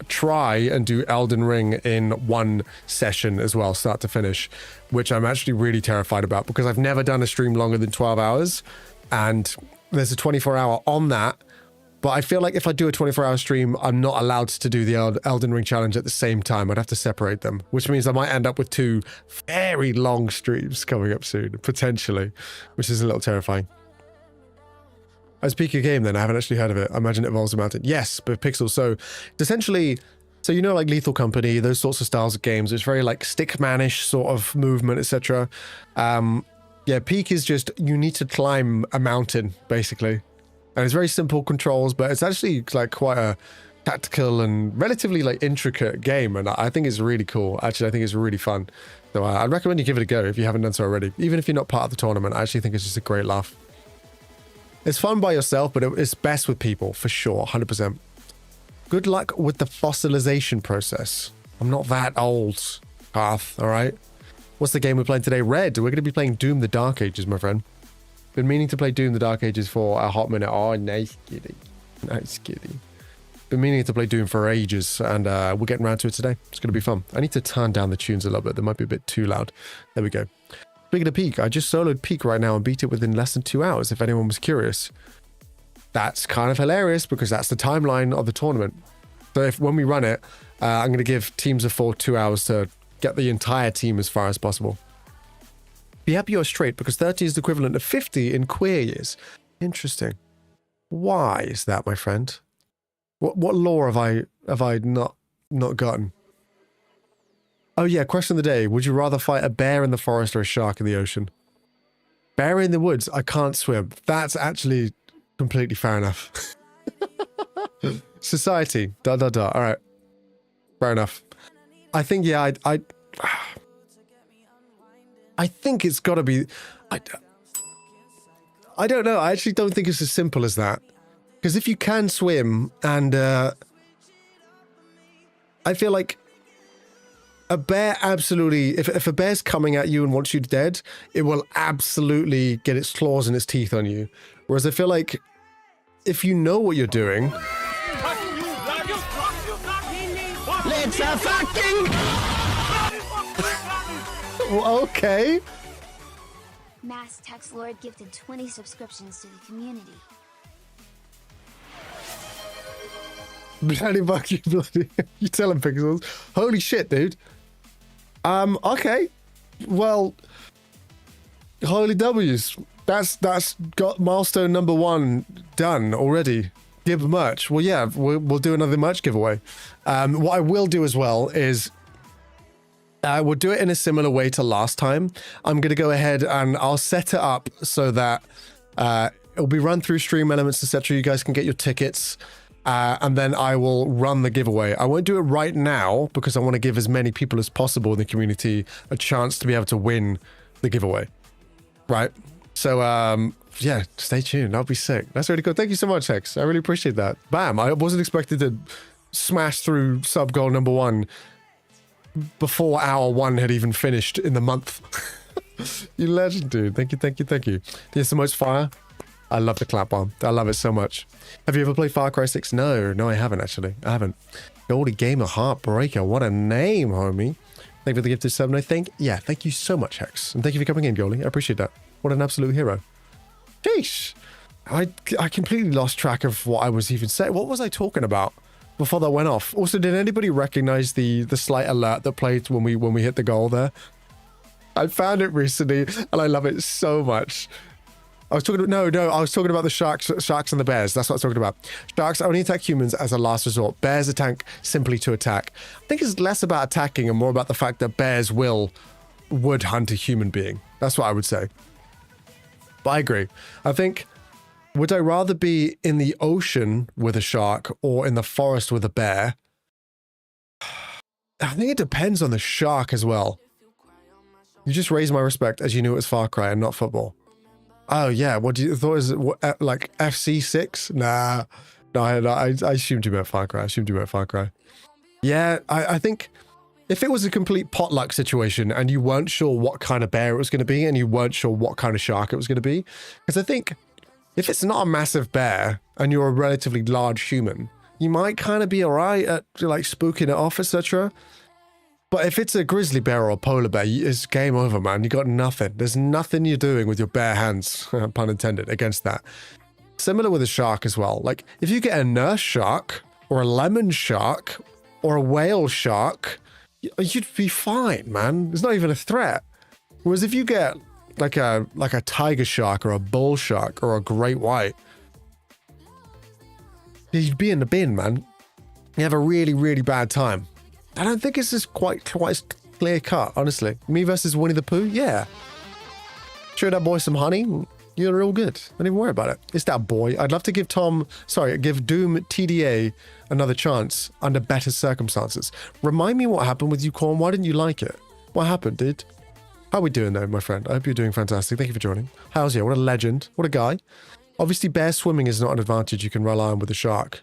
try and do Elden Ring in one session as well, start to finish, which I'm actually really terrified about because I've never done a stream longer than 12 hours. And there's a 24-hour on that, but I feel like if I do a 24-hour stream, I'm not allowed to do the Elden Ring challenge at the same time. I'd have to separate them, which means I might end up with 2 very long streams coming up soon, potentially, which is a little terrifying. As Peak a game then, I haven't actually heard of it. I imagine it involves a mountain. Yes, but pixels. So it's essentially, so you know, like Lethal Company, those sorts of styles of games. It's very like stickmanish sort of movement, etc. Yeah, Peak is just, you need to climb a mountain, basically. And it's very simple controls, but it's actually like quite a tactical and relatively like intricate game. And I think it's really cool. Actually, I think it's really fun. So I'd recommend you give it a go if you haven't done so already. Even if you're not part of the tournament, I actually think it's just a great laugh. It's fun by yourself, but it's best with people, for sure, 100%. Good luck with the fossilization process. I'm not that old, Path, all right? What's the game we're playing today? Red. We're going to be playing Doom the Dark Ages, my friend. Been meaning to play Doom the Dark Ages for a hot minute. Oh, nice kitty. Nice kitty. Been meaning to play Doom for ages, and we're getting around to it today. It's going to be fun. I need to turn down the tunes a little bit. They might be a bit too loud. There we go. Speaking of Peak, I just soloed Peak right now and beat it within less than 2 hours, if anyone was curious. That's kind of hilarious because that's the timeline of the tournament. So when we run it, I'm going to give teams of 4 2 hours to get the entire team as far as possible. Be happy you're straight because 30 is the equivalent of 50 in queer years. Interesting. Why is that, my friend? What law have I not gotten? Oh yeah, question of the day. Would you rather fight a bear in the forest or a shark in the ocean? Bear in the woods. I can't swim. That's actually completely fair enough. Society. All right. Fair enough. I think, yeah, I think it's got to be... I don't know. I actually don't think it's as simple as that. Because if you can swim and... I feel like a bear absolutely... If a bear's coming at you and wants you dead, it will absolutely get its claws and its teeth on you. Whereas I feel like if you know what you're doing... It's a fucking... Okay. Mass Text Lord gifted 20 subscriptions to the community. Bloody fuck you, bloody... You tell him, Pixels. Holy shit, dude. Okay. Well... Holy W's. That's got milestone number 1 done already. Give merch. Well, yeah, we'll do another merch giveaway. What I will do as well is we'll do it in a similar way to last time. I'm going to go ahead and I'll set it up so that it'll be run through Stream Elements, etc. You guys can get your tickets. And then I will run the giveaway. I won't do it right now because I want to give as many people as possible in the community a chance to be able to win the giveaway. Right? So, yeah, stay tuned. That'll be sick. That's really cool. Thank you so much, Hex. I really appreciate that. Bam. I wasn't expected to smash through sub goal number 1 before hour 1 had even finished in the month. You legend, dude. Thank you, thank you, thank you. There's the most fire. I love the clap bomb. I love it so much. Have you ever played Far Cry 6? No, I haven't actually. I haven't. Goldie Gamer Heartbreaker. What a name, homie. Thank you for the gift of 7, I think. Yeah, thank you so much, Hex. And thank you for coming in, Goldie. I appreciate that. What an absolute hero. Sheesh. I completely lost track of what I was even saying. What was I talking about before that went off? Also, did anybody recognize the slight alert that played when we hit the goal there? I found it recently and I love it so much. I was talking about, no, I was talking about the sharks and the bears. That's what I was talking about. Sharks only attack humans as a last resort. Bears attack simply to attack. I think it's less about attacking and more about the fact that bears would hunt a human being. That's what I would say. But I agree. I think, would I rather be in the ocean with a shark or in the forest with a bear? I think it depends on the shark as well. You just raised my respect as you knew it was Far Cry and not football. Oh yeah, what do you thought? Is it like FC6? Nah, no, I assumed you meant Far Cry. Yeah, I think if it was a complete potluck situation and you weren't sure what kind of bear it was going to be and you weren't sure what kind of shark it was going to be, because I think if it's not a massive bear and you're a relatively large human, you might kind of be alright at like spooking it off, etc. But if it's a grizzly bear or a polar bear, it's game over, man. You got nothing. There's nothing you're doing with your bare hands, pun intended, against that. Similar with a shark as well. Like, if you get a nurse shark, or a lemon shark, or a whale shark, you'd be fine, man. It's not even a threat. Whereas if you get like a tiger shark, or a bull shark, or a great white, you'd be in the bin, man. You have a really, really bad time. I don't think it's just quite as clear cut, honestly. Me versus Winnie the Pooh? Yeah. Show that boy some honey, you're all good. Don't even worry about it. It's that boy. I'd love to give Doom TDA another chance under better circumstances. Remind me what happened with you, Corn. Why didn't you like it? What happened, dude? How are we doing though, my friend? I hope you're doing fantastic. Thank you for joining. How's you? What a legend. What a guy. Obviously, bear swimming is not an advantage you can rely on with a shark.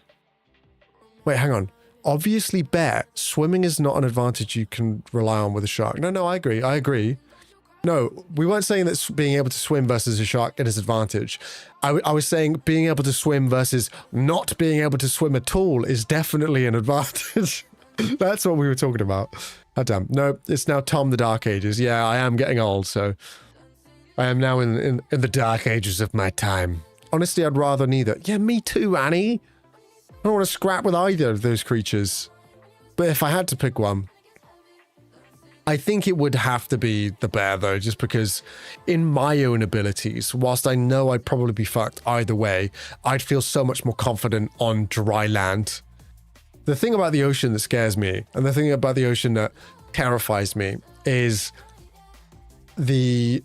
Wait, hang on. Obviously, bear swimming is not an advantage you can rely on with a shark. No, I agree. No, we weren't saying that being able to swim versus a shark is a disadvantage. I was saying being able to swim versus not being able to swim at all is definitely an advantage. That's what we were talking about. Oh, damn. No, it's now Tom the Dark Ages. Yeah, I am getting old, so I am now in the dark ages of my time. Honestly, I'd rather neither. Yeah, me too, Annie. I don't want to scrap with either of those creatures. But if I had to pick one, I think it would have to be the bear, though, just because in my own abilities, whilst I know I'd probably be fucked either way, I'd feel so much more confident on dry land. The thing about the ocean that scares me, and the thing about the ocean that terrifies me, is the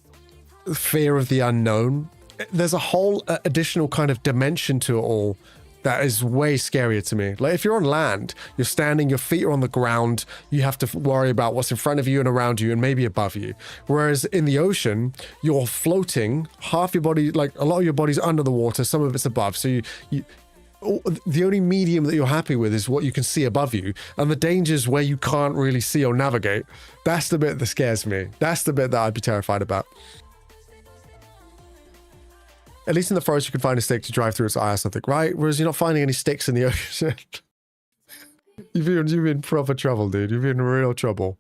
fear of the unknown. There's a whole additional kind of dimension to it all that is way scarier to me. Like, if you're on land, you're standing, your feet are on the ground, you have to worry about what's in front of you and around you and maybe above you. Whereas in the ocean, you're floating, half your body, like a lot of your body's under the water, some of it's above. So the only medium that you're happy with is what you can see above you, and the dangers where you can't really see or navigate. That's the bit that scares me. That's the bit that I'd be terrified about. At least in the forest, you can find a stick to drive through its eye or something, right? Whereas you're not finding any sticks in the ocean. You've been in proper trouble, dude. You've been in real trouble.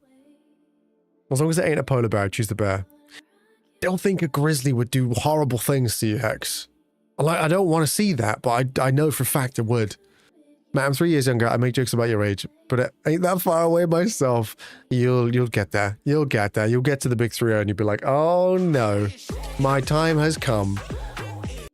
As long as it ain't a polar bear, choose the bear. Don't think a grizzly would do horrible things to you, Hex. Like, I don't want to see that, but I know for a fact it would. Matt, I'm 3 years younger. I make jokes about your age, but it ain't that far away myself. You'll get there. You'll get there. You'll get to the big 3-0 and you'll be like, oh no, my time has come.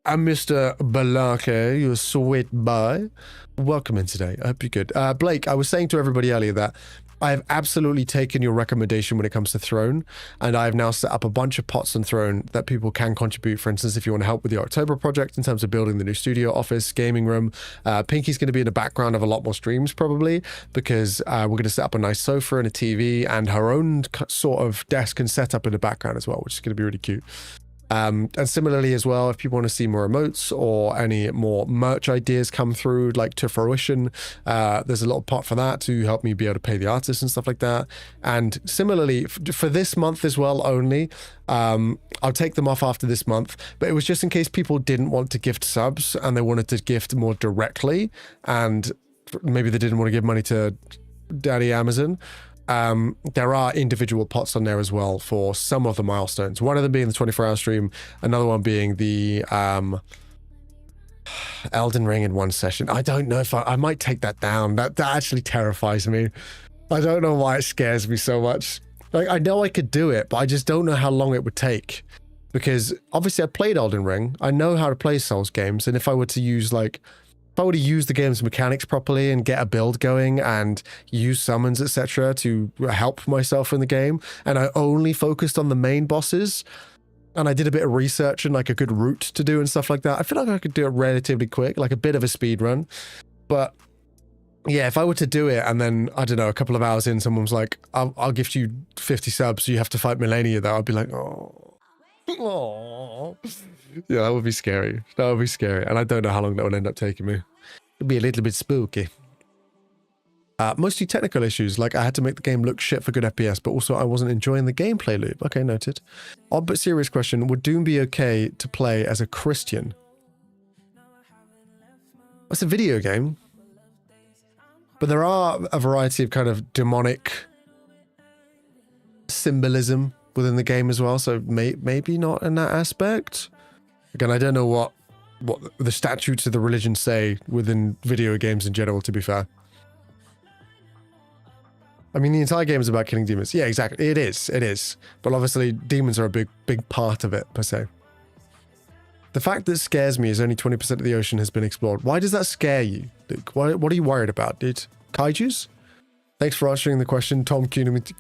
I'm Mr. Balake, you sweet boy. Welcome in today. I hope you're good. Blake, I was saying to everybody earlier that I have absolutely taken your recommendation when it comes to Throne, and I have now set up a bunch of pots on Throne that people can contribute. For instance, if you want to help with the October project in terms of building the new studio office, gaming room, Pinky's going to be in the background of a lot more streams probably, because we're going to set up a nice sofa and a TV and her own sort of desk and setup in the background as well, which is going to be really cute. And similarly as well, if people want to see more emotes or any more merch ideas come through, like to fruition, there's a little pot for that to help me be able to pay the artists and stuff like that. And similarly, for this month as well only, I'll take them off after this month, but it was just in case people didn't want to gift subs and they wanted to gift more directly, and maybe they didn't want to give money to Daddy Amazon. There are individual pots on there as well for some of the milestones. One of them being the 24-hour stream, another one being the Elden Ring in one session. I don't know if I might take that down. That actually terrifies me. I don't know why it scares me so much. Like, I know I could do it, but I just don't know how long it would take. Because obviously I played Elden Ring. I know how to play Souls games, and if I were to use the game's mechanics properly and get a build going and use summons, etc. to help myself in the game, and I only focused on the main bosses, and I did a bit of research and like a good route to do and stuff like that, I feel like I could do it relatively quick, like a bit of a speed run. But yeah, if I were to do it and then, I don't know, a couple of hours in, someone's like, I'll gift you 50 subs, so you have to fight Melania though, I'd be like, oh. Yeah, that would be scary. That would be scary. And I don't know how long that would end up taking me. It'd be a little bit spooky. Mostly technical issues, like I had to make the game look shit for good FPS, but also I wasn't enjoying the gameplay loop. Okay, noted. Odd but serious question. Would Doom be okay to play as a Christian? It's a video game. But there are a variety of kind of demonic symbolism within the game as well, so maybe not in that aspect. Again, I don't know what the statutes of the religion say within video games in general, to be fair. I mean, the entire game is about killing demons. Yeah, exactly. It is. But obviously, demons are a big part of it, per se. The fact that scares me is only 20% of the ocean has been explored. Why does that scare you, Luke? What are you worried about, dude? Kaijus? Thanks for answering the question, Tom Community.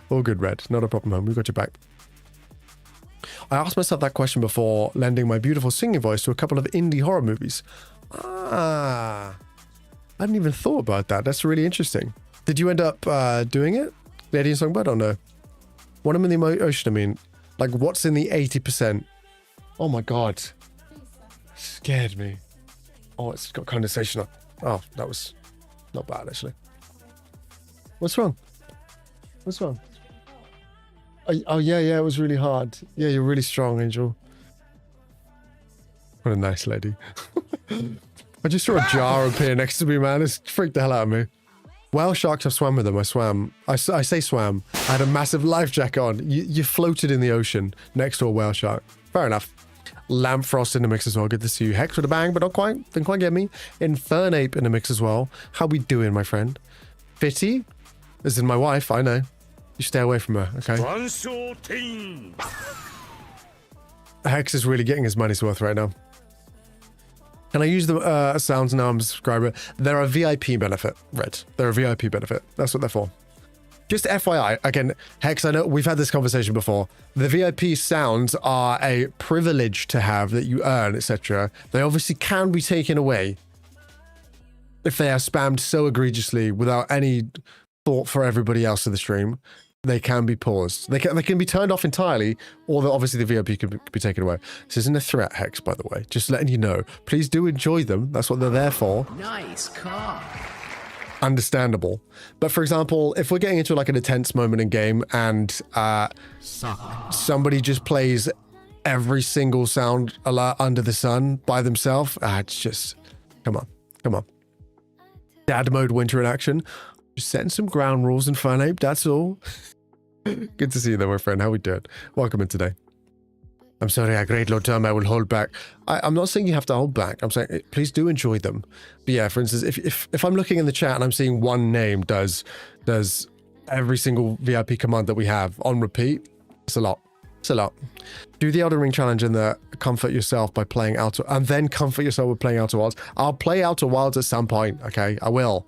All good, Red. Not a problem, home. We got your back. I asked myself that question before lending my beautiful singing voice to a couple of indie horror movies. I hadn't even thought about that. That's really interesting. Did you end up doing it? Lady in Songbird? Oh no. What am in the ocean, I mean? Like, what's in the 80%? Oh my god. Scared me. Oh, it's got condensation on. Oh, that was not bad, actually. What's wrong? What's wrong? Oh, yeah, it was really hard. Yeah, you're really strong, Angel. What a nice lady. I just saw a jar appear next to me, man. It's freaked the hell out of me. Whale sharks, I've swam with them. I swam. I say swam. I had a massive life jacket on. You floated in the ocean next to a whale shark. Fair enough. Lamp Frost in the mix as well. Good to see you. Hex with a bang, but didn't quite get me. Infernape in the mix as well. How we doing, my friend? Fitty? This is my wife, I know. You stay away from her, okay? Hex is really getting his money's worth right now. Can I use the sounds now I'm a subscriber? They're a VIP benefit, Red. They're a VIP benefit. That's what they're for. Just FYI, again, Hex, I know we've had this conversation before. The VIP sounds are a privilege to have that you earn, etc. They obviously can be taken away if they are spammed so egregiously without any thought for everybody else in the stream. They can be paused. They can be turned off entirely, or obviously the VIP can be taken away. This isn't a threat, Hex, by the way. Just letting you know. Please do enjoy them. That's what they're there for. Nice car. Understandable. But for example, if we're getting into like an intense moment in game and somebody just plays every single sound alert under the sun by themselves, it's just, come on. Dad mode winter in action. Just setting some ground rules in Infernape, that's all. Good to see you though, my friend. How we doing? Welcome in today. I'm sorry, I great low term, I will hold back. I'm not saying you have to hold back. I'm saying please do enjoy them. But yeah, for instance, if I'm looking in the chat and I'm seeing one name does every single VIP command that we have on repeat, it's a lot. It's a lot. Do the Elden Ring challenge and the comfort yourself by playing Outer, and then comfort yourself with playing Outer Wilds. I'll play Outer Wilds at some point, okay? I will.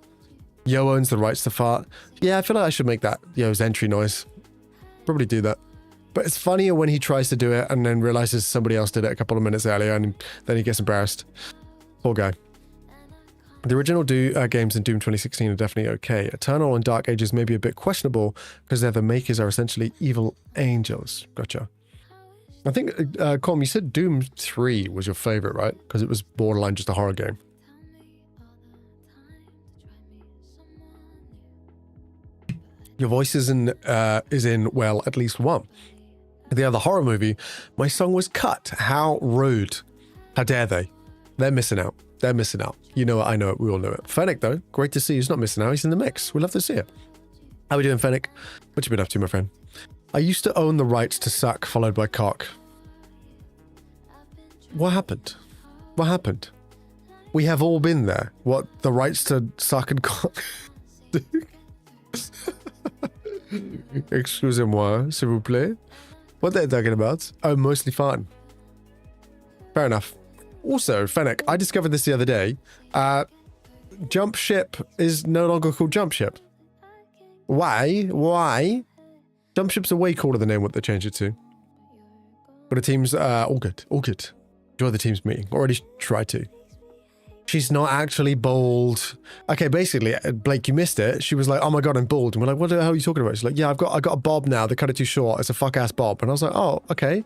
Yo owns the rights to fart. Yeah, I feel like I should make that Yo's entry noise. Probably do that. But it's funnier when he tries to do it and then realizes somebody else did it a couple of minutes earlier and then he gets embarrassed. Poor guy. The original games in Doom 2016 are definitely okay. Eternal and Dark Ages may be a bit questionable because the makers are essentially evil angels. Gotcha. I think, Colm, you said Doom 3 was your favorite, right? Because it was borderline just a horror game. Your voice is in, well, at least one. The other horror movie, my song was cut. How rude. How dare they? They're missing out. They're missing out. You know it, I know it, we all know it. Fennec, though, great to see you. He's not missing out. He's in the mix. We love to see it. How we doing, Fennec? What you been up to, my friend? I used to own the rights to suck, followed by cock. What happened? What happened? We have all been there. What, the rights to suck and cock? Excusez-moi, s'il vous plaît. What they're talking about? Oh, mostly fun. Fair enough. Also, Fennec, I discovered this the other day. Jump Ship is no longer called Jump Ship. Why? Why? Jump Ship's a way cooler than what they changed it to. But the team's all good. All good. Enjoy the team's meeting. Already tried to. She's not actually bald. Okay, basically, Blake, you missed it. She was like, "Oh my god, I'm bald," and we're like, "What the hell are you talking about?" She's like, "Yeah, I got a bob now. They cut it too short. It's a fuck ass bob." And I was like, "Oh, okay."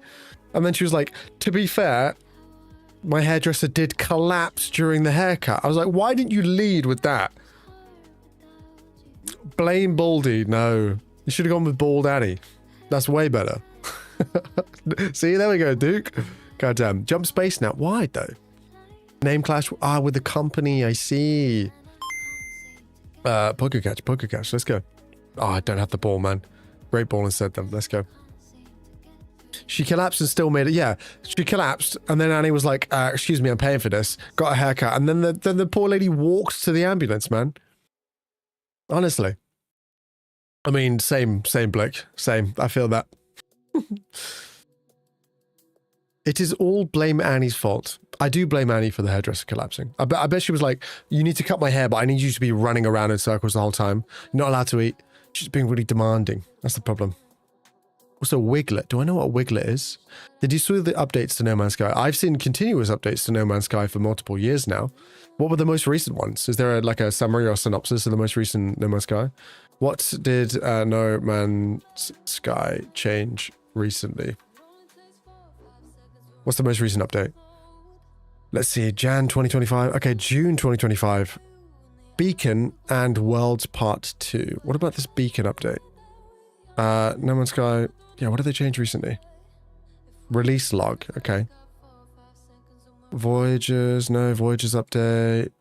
And then she was like, "To be fair, my hairdresser did collapse during the haircut." I was like, "Why didn't you lead with that?" Blame Baldy. No, you should have gone with Bald Addy. That's way better. See, there we go, Duke. Goddamn, jump space now. Why though? Name clash with the company, I see. Poker catch, let's go. Oh, I don't have the ball, man. Great ball instead then, let's go. She collapsed and still made it, yeah. She collapsed, and then Annie was like, excuse me, I'm paying for this. Got a haircut, and then the poor lady walked to the ambulance, man. Honestly. I mean, same, Blake. Same, I feel that. It is all blame Annie's fault. I do blame Annie for the hairdresser collapsing. I bet she was like, "You need to cut my hair, but I need you to be running around in circles the whole time. You're not allowed to eat." She's being really demanding. That's the problem. Also, Wiglet. Do I know what Wiglet is? Did you see the updates to No Man's Sky? I've seen continuous updates to No Man's Sky for multiple years now. What were the most recent ones? Is there a summary or synopsis of the most recent No Man's Sky? What did No Man's Sky change recently? What's the most recent update? Let's see, Jan 2025. Okay, June 2025. Beacon and Worlds Part 2. What about this Beacon update? No Man's Sky. Yeah, what did they change recently? Release log. Okay. Voyages. No, Voyages update.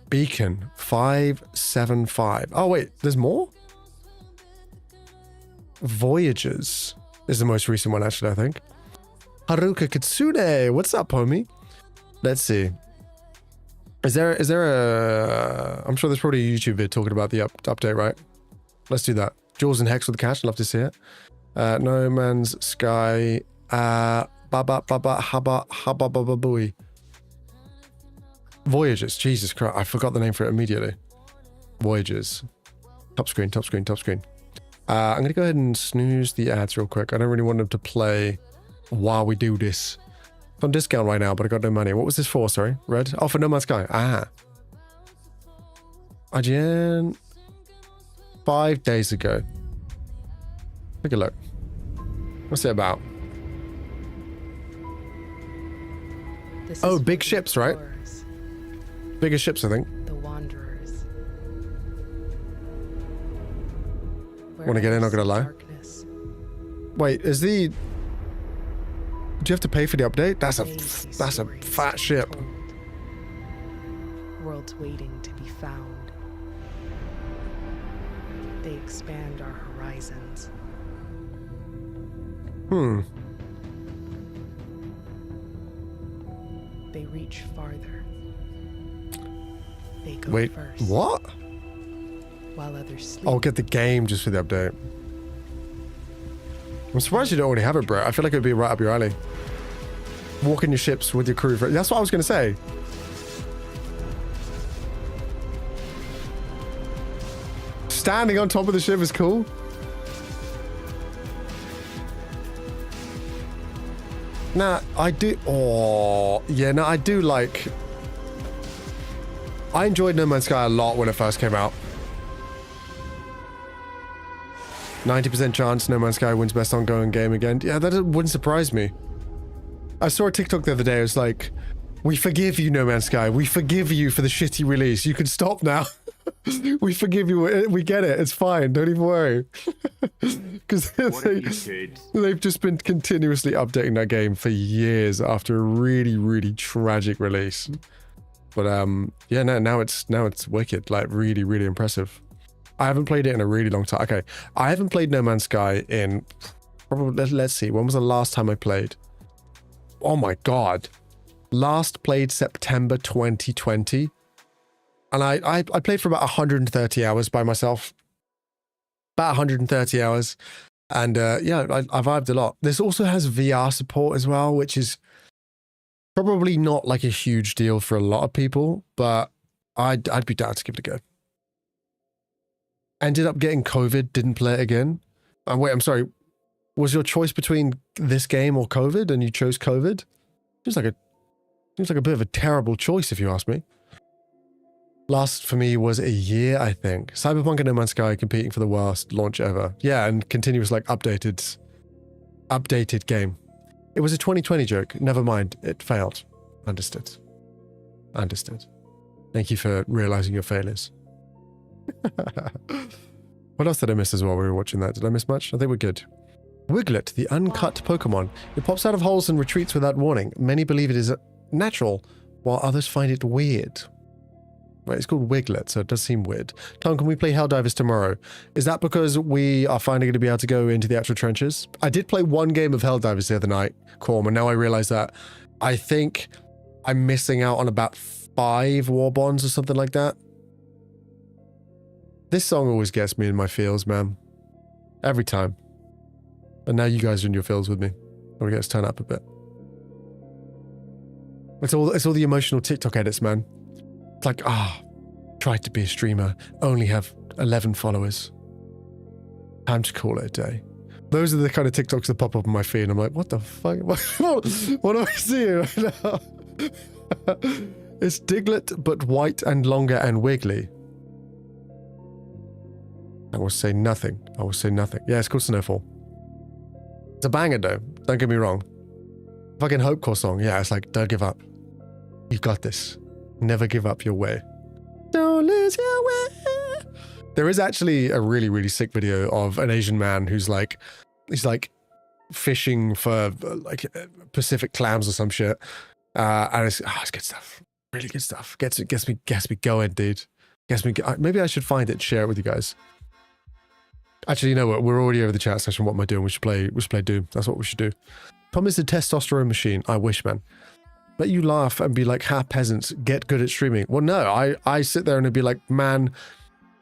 Beacon 575. Oh, wait, there's more? Voyages is the most recent one, actually, I think. Haruka Kitsune, what's up, homie? Let's see. Is there a... I'm sure there's probably a YouTube vid talking about the update, right? Let's do that. Jules and Hex with the cash, love to see it. No Man's Sky... Baba Voyages, Jesus Christ, I forgot the name for it immediately. Voyages. Top screen. I'm going to go ahead and snooze the ads real quick. I don't really want them to play while we do this. It's on discount right now, but I got no money. What was this for, sorry? Red? Oh, for No Man's Sky. IGN. 5 days ago. Take a look. What's it about? Oh, big ships, right? Bigger ships, I think. The Wanderers. Want to get in, not gonna lie. Wait, is the... Do you have to pay for the update? That's a fat ship. Worlds waiting to be found. They expand our horizons. They reach farther. They go Wait, first. what? While others sleep. I'll get the game just for the update. I'm surprised you don't already have it, bro. I feel like it'd be right up your alley. Walking your ships with your crew. That's what I was going to say. Standing on top of the ship is cool. Nah, I do. Oh, yeah, no, I do like. I enjoyed No Man's Sky a lot when it first came out. 90% chance No Man's Sky wins best ongoing game again. Yeah, that wouldn't surprise me. I saw a TikTok the other day. It was like, we forgive you, No Man's Sky. We forgive you for the shitty release. You can stop now. We forgive you. We get it. It's fine. Don't even worry. Because they've just been continuously updating that game for years after a really, really tragic release. But yeah, no, now it's wicked. Like really, really impressive. I haven't played it in a really long time. Okay, I haven't played No Man's Sky in probably. Let's see. When was the last time I played? Oh my god. Last played September 2020. And I played for about 130 hours by myself. About 130 hours. And yeah, I vibed a lot. This also has VR support as well, which is probably not like a huge deal for a lot of people, but I'd be down to give it a go. Ended up getting COVID, didn't play it again. Wait, I'm sorry. Was your choice between this game or COVID and you chose COVID? Seems like a bit of a terrible choice if you ask me. Last for me was a year, I think. Cyberpunk and No Man's Sky competing for the worst launch ever. Yeah, and continuous like updated game. It was a 2020 joke. Never mind. It failed. Understood. Understood. Thank you for realizing your failures. What else did I miss as well when we were watching that? Did I miss much? I think we're good. Wiglet, the uncut Pokemon. It pops out of holes and retreats without warning. Many believe it is natural, while others find it weird. Right, it's called Wiglet, so it does seem weird. Tom, can we play Helldivers tomorrow? Is that because we are finally going to be able to go into the actual trenches? I did play one game of Helldivers the other night, Corm, and now I realize that I think I'm missing out on about 5 war bonds or something like that. This song always gets me in my feels, man. Every time. And now you guys are in your feels with me. I'm gonna get us turn up a bit. It's all the emotional TikTok edits, man. It's like, tried to be a streamer, only have 11 followers. Time to call it a day. Those are the kind of TikToks that pop up on my feed, and I'm like, what the fuck? What am I seeing right now? It's Diglett, but white and longer and wiggly. I will say nothing. I will say nothing. Yeah, it's called Snowfall. It's a banger though, don't get me wrong. Fucking Hopecore song, yeah, it's like, don't give up. You've got this. Never give up your way. Don't lose your way. There is actually a really, really sick video of an Asian man who's like, he's like fishing for like Pacific clams or some shit. And it's good stuff. Really good stuff. Gets me going, dude. Maybe I should find it and share it with you guys. Actually, you know what? We're already over the chat session. What am I doing? We should play Doom. That's what we should do. Tom is a testosterone machine. I wish, man. Let you laugh and be like, ha, peasants, get good at streaming. Well, no, I sit there and I'd be like, man,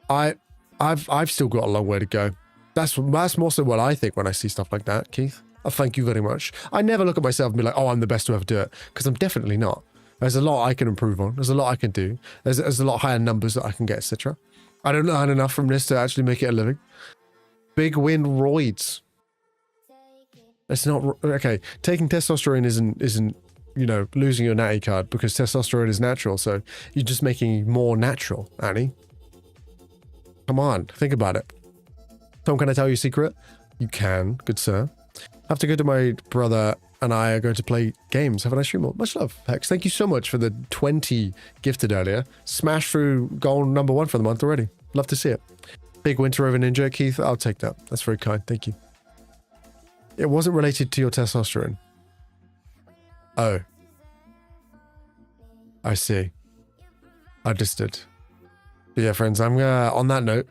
I've still got a long way to go. That's more so what I think when I see stuff like that, Keith. Oh, thank you very much. I never look at myself and be like, oh, I'm the best to ever do it, because I'm definitely not. There's a lot I can improve on. There's a lot I can do. There's a lot higher numbers that I can get, etc. I don't learn enough from this to actually make it a living. Big win roids. It's not okay. Taking testosterone isn't you know, losing your natty card, because testosterone is natural. So you're just making it more natural, Annie. Come on, think about it. Tom, can I tell you a secret? You can, good sir. I have to go to my brother and I are going to play games. Have a nice stream. Much love, Hex. Thank you so much for the 20 gifted earlier. Smash through goal number 1 for the month already. Love to see it. BigWynter over Ninja, Keith. I'll take that. That's very kind. Thank you. It wasn't related to your testosterone. Oh. I see. Understood. But yeah, friends, I'm on that note.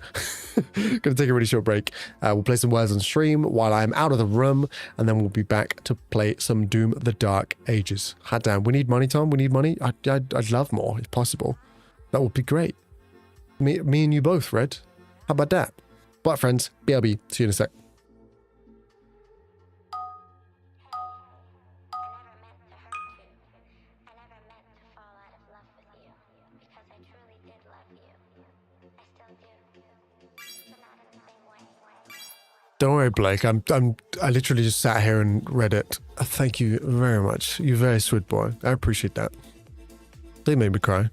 Gonna take a really short break. We'll play some words on stream while I'm out of the room, and then we'll be back to play some Doom the Dark Ages. Hot damn, we need money, Tom. We need money. I'd love more if possible. That would be great. Me and you both, Red. How about that? Bye, friends. BRB. See you in a sec. Don't worry, Blake. I literally just sat here and read it. Thank you very much. You're a very sweet boy. I appreciate that. They made me cry.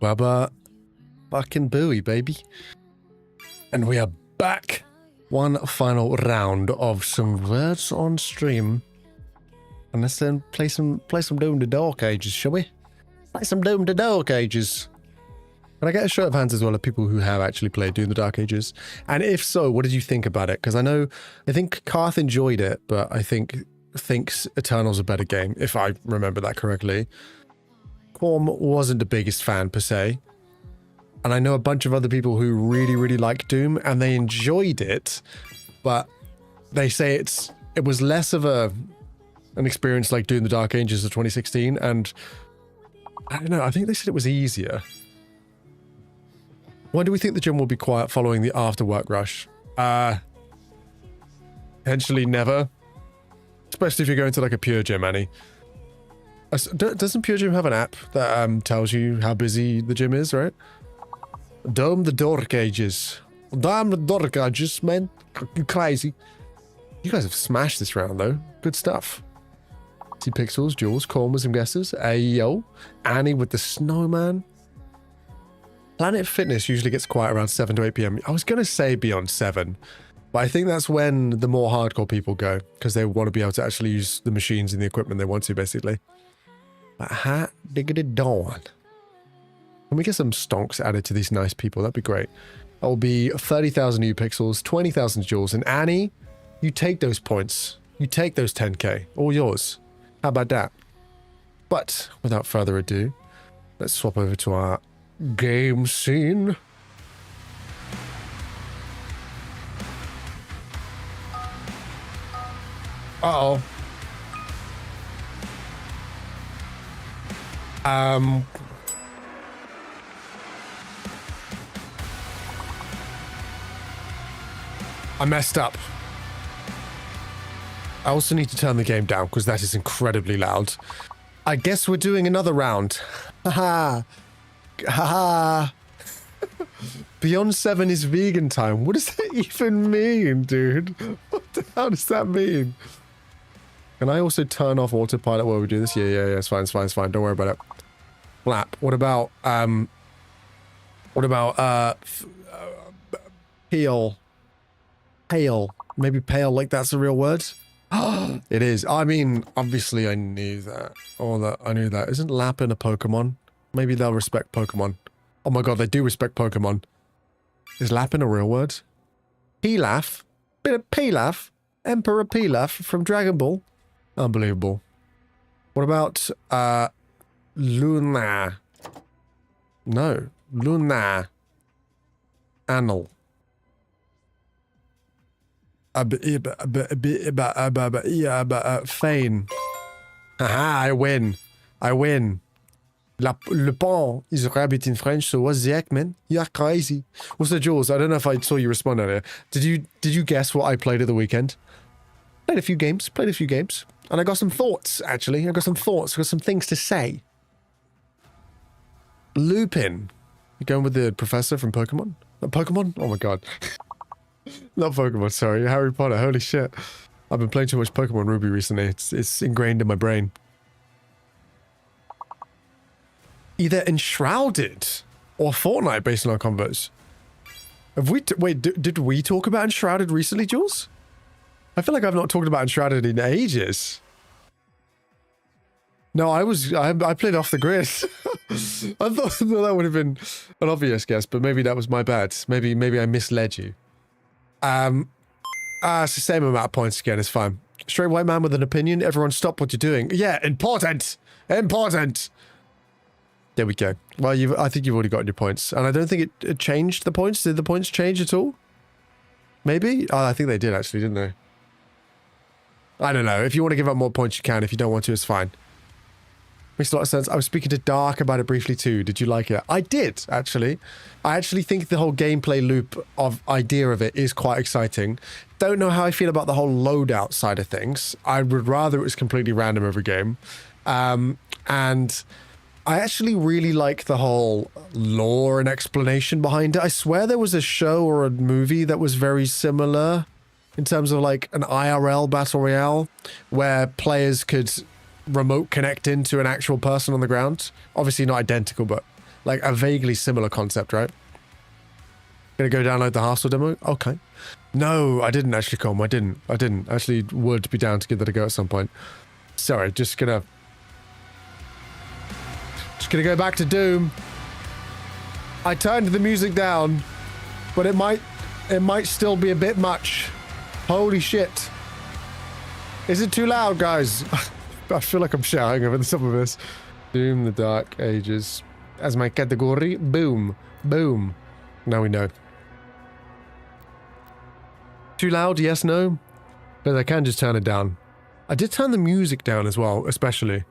Baba fucking booey, baby. And we are back. One final round of some words on stream. And let's then play some Doom the Dark Ages, shall we? Play some Doom the Dark Ages. Can I get a show of hands as well of people who have actually played Doom the Dark Ages? And if so, what did you think about it? Because I think Karth enjoyed it, but I thinks Eternal's a better game, if I remember that correctly. Quam wasn't the biggest fan per se, and I know a bunch of other people who really, really like Doom and they enjoyed it, but they say it was less of an experience like Doom the Dark Ages of 2016, and I don't know, I think they said it was easier. When do we think the gym will be quiet following the after work rush? Potentially never, especially if you're going to like a Pure Gym, Annie. Doesn't Pure Gym have an app that tells you how busy the gym is, right? Dome the Dark Ages. Damn the Dark Ages, man. Crazy. You guys have smashed this round, though. Good stuff. See Pixels, Jules, Corn with some guesses. Ayo. Annie with the snowman. Planet Fitness usually gets quiet around 7 to 8 p.m. I was going to say beyond 7. But I think that's when the more hardcore people go, because they want to be able to actually use the machines and the equipment they want to, basically. But hot diggity dawn. Can we get some stonks added to these nice people? That'd be great. That will be 30,000 new pixels, 20,000 joules. And Annie, you take those points. You take those 10k, all yours. How about that? But without further ado, let's swap over to our game scene. Uh-oh. I messed up. I also need to turn the game down because that is incredibly loud. I guess we're doing another round. Haha. Haha. Beyond 7 is vegan time. What does that even mean, dude? What the hell does that mean? Can I also turn off autopilot while we do this? Yeah, it's fine. Don't worry about it. Flap. What about, peel? Pale. Maybe pale, like that's a real word? It is. I mean, obviously I knew that. I knew that. Isn't Lapin a Pokemon? Maybe they'll respect Pokemon. Oh my god, they do respect Pokemon. Is Lapin a real word? Pilaf? Bit of Pilaf? Emperor Pilaf from Dragon Ball? Unbelievable. What about, Luna? No. Luna. Annal. Feign. Haha, I win. Le pont is rabbit in French, so what's the heck, man? You're crazy. Also, Jules, I don't know if I saw you respond earlier. Did you guess what I played at the weekend? Played a few games. And I got some thoughts, actually. I got some things to say. Lupin. You going with the professor from Pokemon? Pokemon? Oh my god. Not Pokemon, sorry. Harry Potter. Holy shit. I've been playing too much Pokemon Ruby recently. It's ingrained in my brain. Either Enshrouded or Fortnite based on our convos. Have we... Wait, did we talk about Enshrouded recently, Jules? I feel like I've not talked about Enshrouded in ages. No, I played Off the Grid. I thought that would have been an obvious guess, but maybe that was my bad. Maybe I misled you. It's the same amount of points again, it's fine. Straight white man with an opinion, everyone stop what you're doing. Yeah, important! There we go. Well, I think you've already gotten your points. And I don't think it changed the points. Did the points change at all? Maybe? Oh, I think they did actually, didn't they? I don't know. If you want to give up more points, you can. If you don't want to, it's fine. Makes a lot of sense. I was speaking to Dark about it briefly too. Did you like it? I did, actually. I actually think the whole gameplay loop idea of it is quite exciting. Don't know how I feel about the whole loadout side of things. I would rather it was completely random every game. And I actually really like the whole lore and explanation behind it. I swear there was a show or a movie that was very similar in terms of like an IRL battle royale where players could remote connect into an actual person on the ground. Obviously not identical, but like a vaguely similar concept, right? Gonna go download the Hostel demo? Okay. No, I didn't actually, Colm. I didn't. Actually would be down to give that a go at some point. Sorry, just gonna go back to Doom. I turned the music down, but it might still be a bit much. Holy shit. Is it too loud, guys? I feel like I'm shouting over the top of this. Doom, the Dark Ages. As my category, boom. Boom. Now we know. Too loud, yes, no? But I can just turn it down. I did turn the music down as well, especially.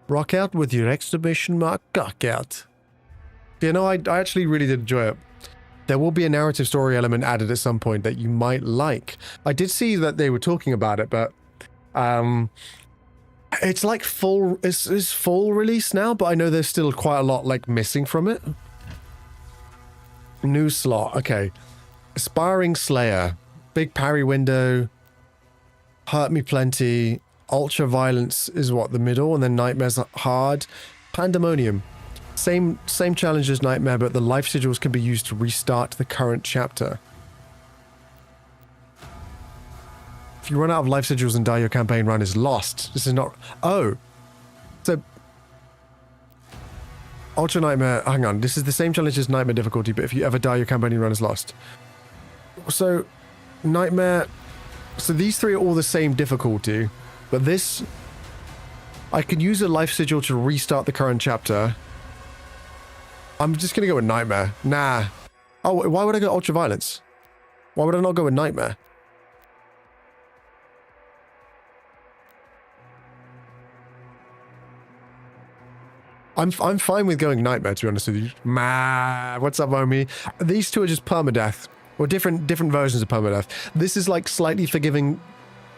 Rock out with your exclamation mark, cock out. You know, I actually really did enjoy it. There will be a narrative story element added at some point that you might like. I did see that they were talking about it, but it's like it's full release now, but I know there's still quite a lot like missing from it. New slot, okay. Aspiring Slayer, big parry window, hurt me plenty, ultra violence is what, the middle, and then nightmare's hard. Pandemonium, same challenge as nightmare, but the life sigils can be used to restart the current chapter. If you run out of life sigils and die, your campaign run is lost. This is not... Oh. So... Ultra Nightmare... Hang on. This is the same challenge as Nightmare difficulty, but if you ever die, your campaign run is lost. So, Nightmare... So these three are all the same difficulty, but this... I could use a life sigil to restart the current chapter. I'm just gonna go with Nightmare. Nah. Oh, why would I go Ultraviolence? Why would I not go with Nightmare? I'm fine with going Nightmare, to be honest with you. What's up, homie? These two are just permadeath. Or different versions of permadeath. This is like slightly forgiving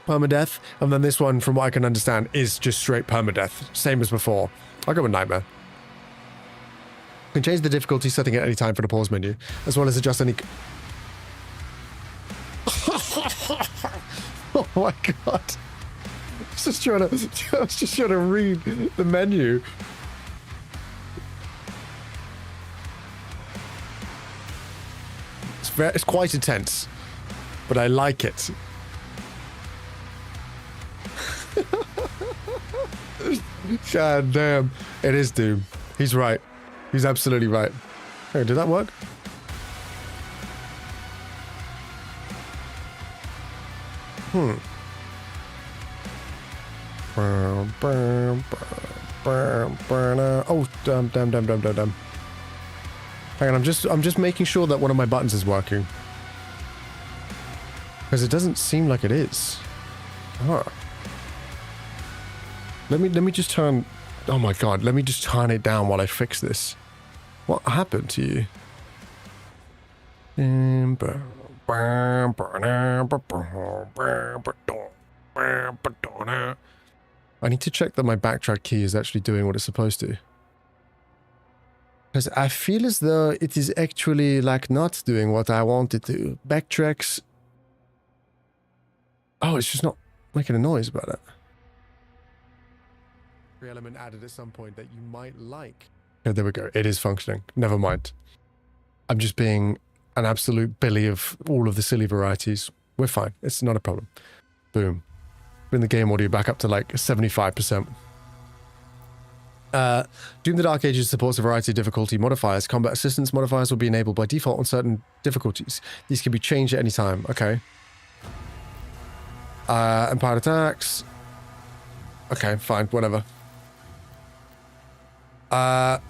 permadeath, and then this one, from what I can understand, is just straight permadeath. Same as before. I'll go with Nightmare. You can change the difficulty setting at any time for the pause menu, as well as adjust any... Oh my god. I was just trying to read the menu. It's quite intense, but I like it. God damn. It is Doom. He's right. He's absolutely right. Hey, did that work? Oh, damn. Hang on, I'm just making sure that one of my buttons is working. Because it doesn't seem like it is. Huh. Let me just turn... Oh my god, let me just turn it down while I fix this. What happened to you? I need to check that my backtrack key is actually doing what it's supposed to. Because I feel as though it is actually, like, not doing what I want it to. Backtracks... Oh, it's just not making a noise about it. Free element added at some point that you might like. Oh, there we go. It is functioning. Never mind. I'm just being an absolute Billy of all of the silly varieties. We're fine. It's not a problem. Boom. Bring the game audio back up to, like, 75%. Doom the Dark Ages supports a variety of difficulty modifiers. Combat assistance modifiers will be enabled by default on certain difficulties. These can be changed at any time. Okay. Empowered attacks. Okay, fine, whatever. I'm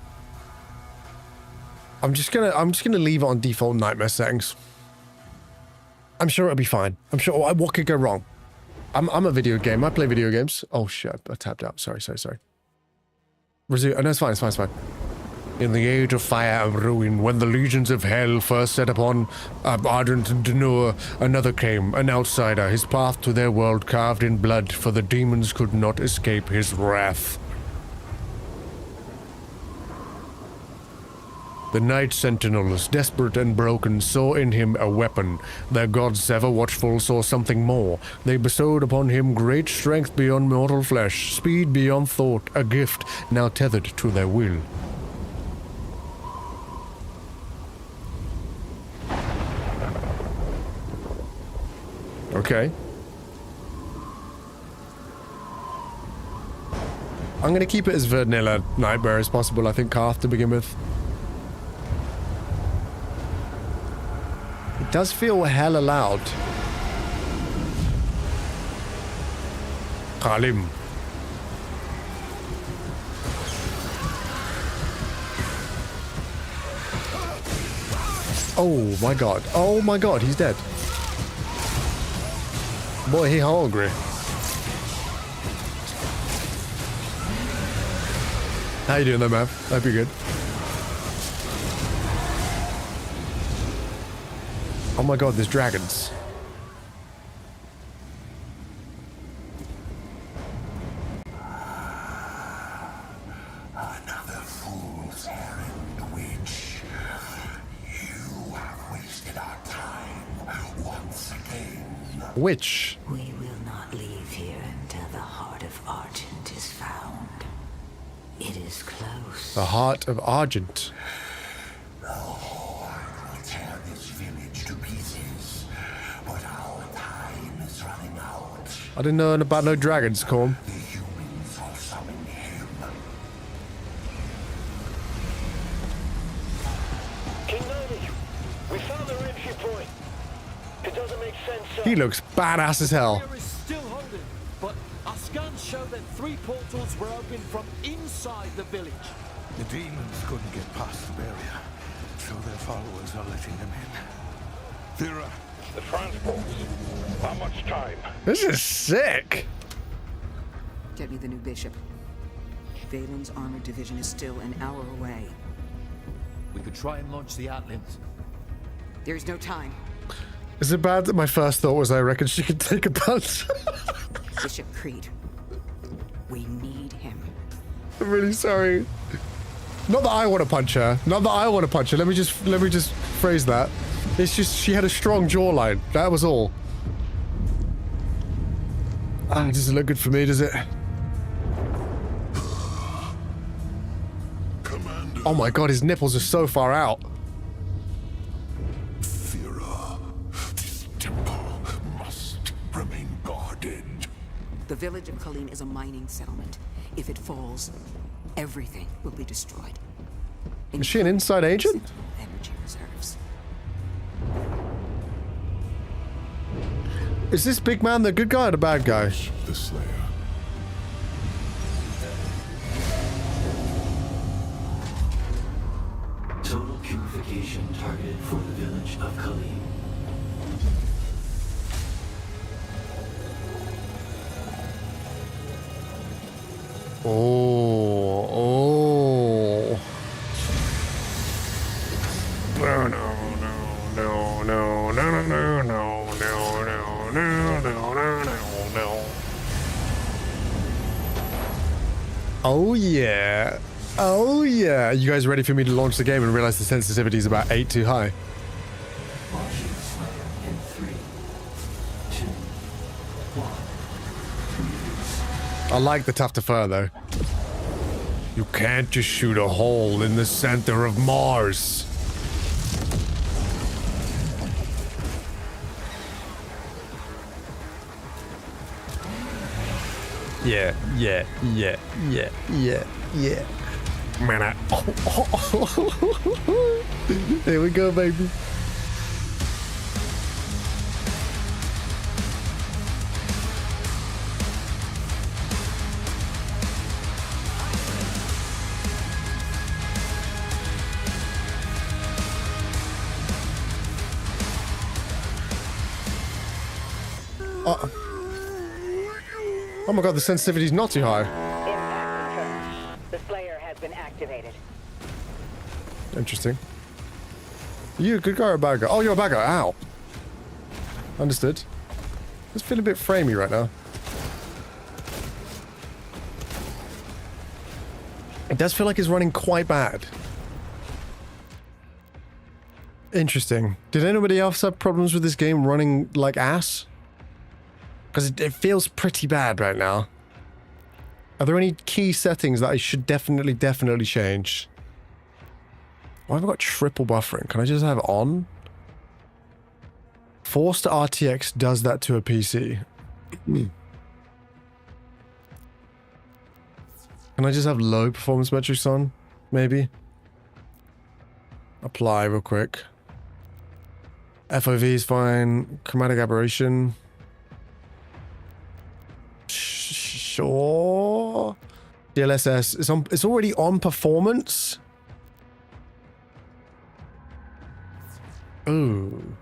just gonna leave it on default Nightmare settings. I'm sure it'll be fine. I'm sure. What could go wrong? I'm a video game. I play video games. Oh shit! I tapped out. Sorry. Resume. Oh, no, it's fine. In the age of fire and ruin, when the legions of hell first set upon Ardent and Denur, another came, an outsider, his path to their world carved in blood, for the demons could not escape his wrath. The Night Sentinels, desperate and broken, saw in him a weapon. Their gods, ever watchful, saw something more. They bestowed upon him great strength beyond mortal flesh, speed beyond thought, a gift now tethered to their will. Okay. I'm going to keep it as vanilla Nightmare as possible, I think, Karth, to begin with. It does feel hella loud. Kalim. Oh my god. Oh my god, he's dead. Boy, he hungry. How you doing there, man? Hope you're good. Oh my god, there's dragons. Another fool's errand, witch. You have wasted our time once again. Witch. We will not leave here until the heart of Argent is found. It is close. The heart of Argent. The Horde will tear this village to pieces, but our time is running out. I didn't know about no dragons, Corm. The humans will summon him. King 90, we found their entry point. Conduct doesn't make sense, sir. He looks badass as hell. The barrier is still holding, but our scans show that 3 portals were opened from inside the village. The demons couldn't get past the barrier, so their followers are letting them in. They're the transports. How much time? This is sick. Get me the new bishop. Valen's armored division is still an hour away. We could try and launch the Atlas. There's no time. Is it bad that my first thought was I reckon she could take a punch? Bishop Creed. We need him. I'm really sorry. Not that I want to punch her. Not that I want to punch her. Let me just phrase that. It's just she had a strong jawline. That was all. Ah, it doesn't look good for me, does it? Commander. Oh my god, his nipples are so far out. Thera, this temple must remain guarded. The village of Colleen is a mining settlement. If it falls, everything will be destroyed. Is she an inside agent? Energy reserves. Is this big man the good guy or the bad guy? The Slayer. Total purification targeted for the village of Kali. Oh, oh. No, no, no, no, no, no, no, no, no, no, no, no, no, no. Oh yeah. Oh yeah. You guys ready for me to launch the game and realize the sensitivity is about 8 too high? Launching the Slayer in 3, 2, 1. I like the tough defer though. You can't just shoot a hole in the center of Mars. Yeah. Man, Here we go, baby. Oh my god, the sensitivity's not too high. Impact confirmed. The Slayer has been activated. Interesting. Are you a good guy or a bad guy? Oh, you're a bad guy. Ow. Understood. Just feel a bit framey right now. It does feel like it's running quite bad. Interesting. Did anybody else have problems with this game running like ass? Because it feels pretty bad right now. Are there any key settings that I should definitely change? Why have I got triple buffering? Can I just have on? Forced RTX does that to a PC. Can I just have low performance metrics on? Maybe? Apply real quick. FOV is fine. Chromatic aberration. Sure. DLSS. It's already on performance. Ooh.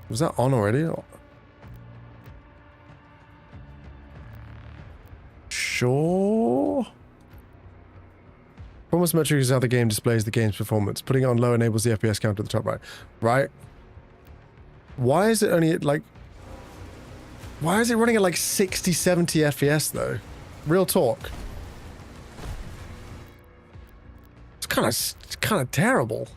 Was that on already? Sure. Performance metric is how the game displays the game's performance. Putting it on low enables the FPS count at the top right. Right? Why is it only like... Why is it running at like 60, 70 FPS though? Real talk. It's kind of terrible.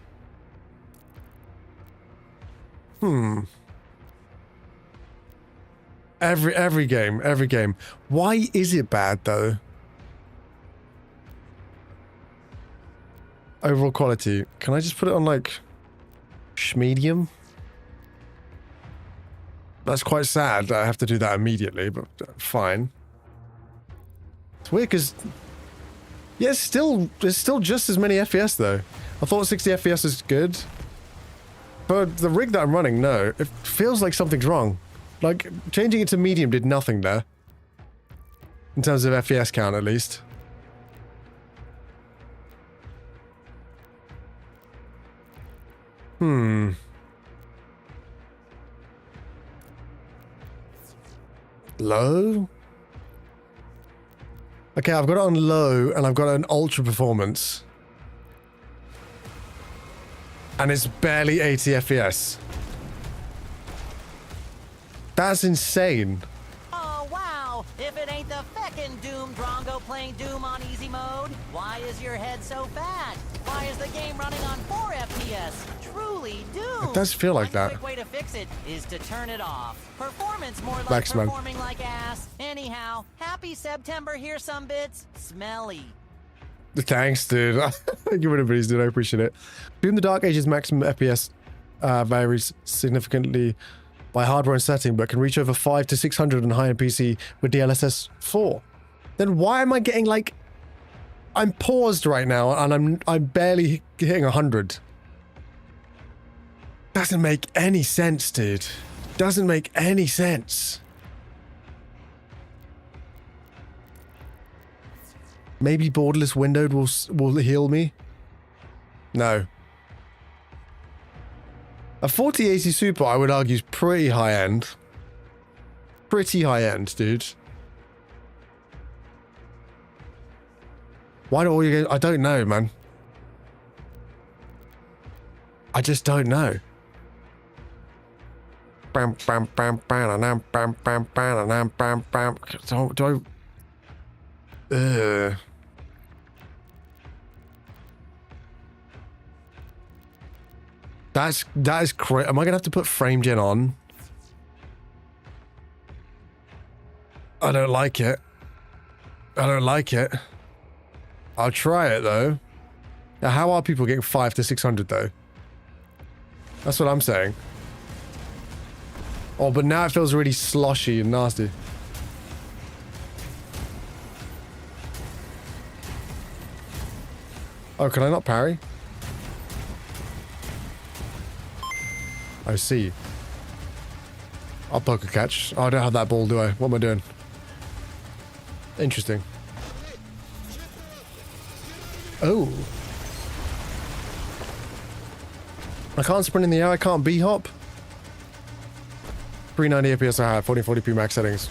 Every game. Why is it bad though? Overall quality. Can I just put it on like medium? That's quite sad that I have to do that immediately, but fine. It's weird because yeah, it's still just as many FPS though. I thought 60 FPS is good. For the rig that I'm running, no. It feels like something's wrong. Like, changing it to medium did nothing there. In terms of FPS count, at least. Low? Okay, I've got it on low, and I've got it on ultra performance. And it's barely 80 FPS. That's insane. Oh, wow. If it ain't the feckin' Doom Drongo playing Doom on easy mode, why is your head so fat? Why is the game running on 4 FPS? Truly Doom. It does feel like that. One quick way to fix it is to turn it off. Performance more like Max, man. performing like ass. Anyhow, happy Subtember here some bits. Smelly. Thanks, dude. Thank you for the breeze, dude. I appreciate it. Doom the Dark Age's maximum FPS varies significantly by hardware and setting, but can reach over 500 to 600 on high-end PC with DLSS 4. Then why am I getting like... I'm paused right now, and I'm barely hitting 100. Doesn't make any sense, dude. Doesn't make any sense. Maybe borderless windowed will heal me? No. A 4080 Super, I would argue, is pretty high-end. Pretty high-end, dude. Why do all you guys... I don't know, man. I just don't know. Bam, bam, bam, bam, bam, bam, bam, bam, bam, bam. Do I... That is crazy. Am I gonna have to put frame gen on? I don't like it. I don't like it. I'll try it though. Now, how are people getting 500 to 600 though? That's what I'm saying. Oh, but now it feels really sloshy and nasty. Oh, can I not parry? I see. I'll poke a catch. Oh, I don't have that ball, do I? What am I doing? Interesting. Oh. I can't sprint in the air. I can't B-hop. 390 FPS I have. 1440p max settings.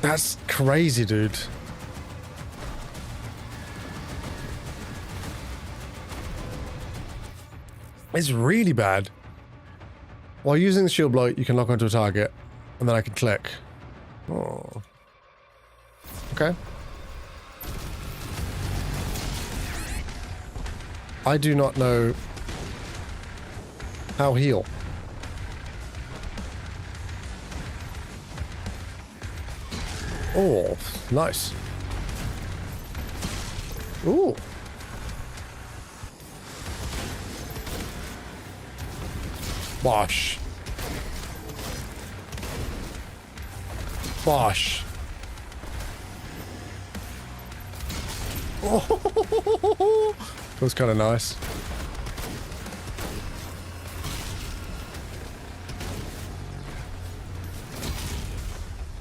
That's crazy, dude. It's really bad. While using the shield blow, you can lock onto a target, and then I can click. Oh. Okay. I do not know how heal. Oh, nice. Ooh. Bosh. Bosh. Oh, that was kind of nice.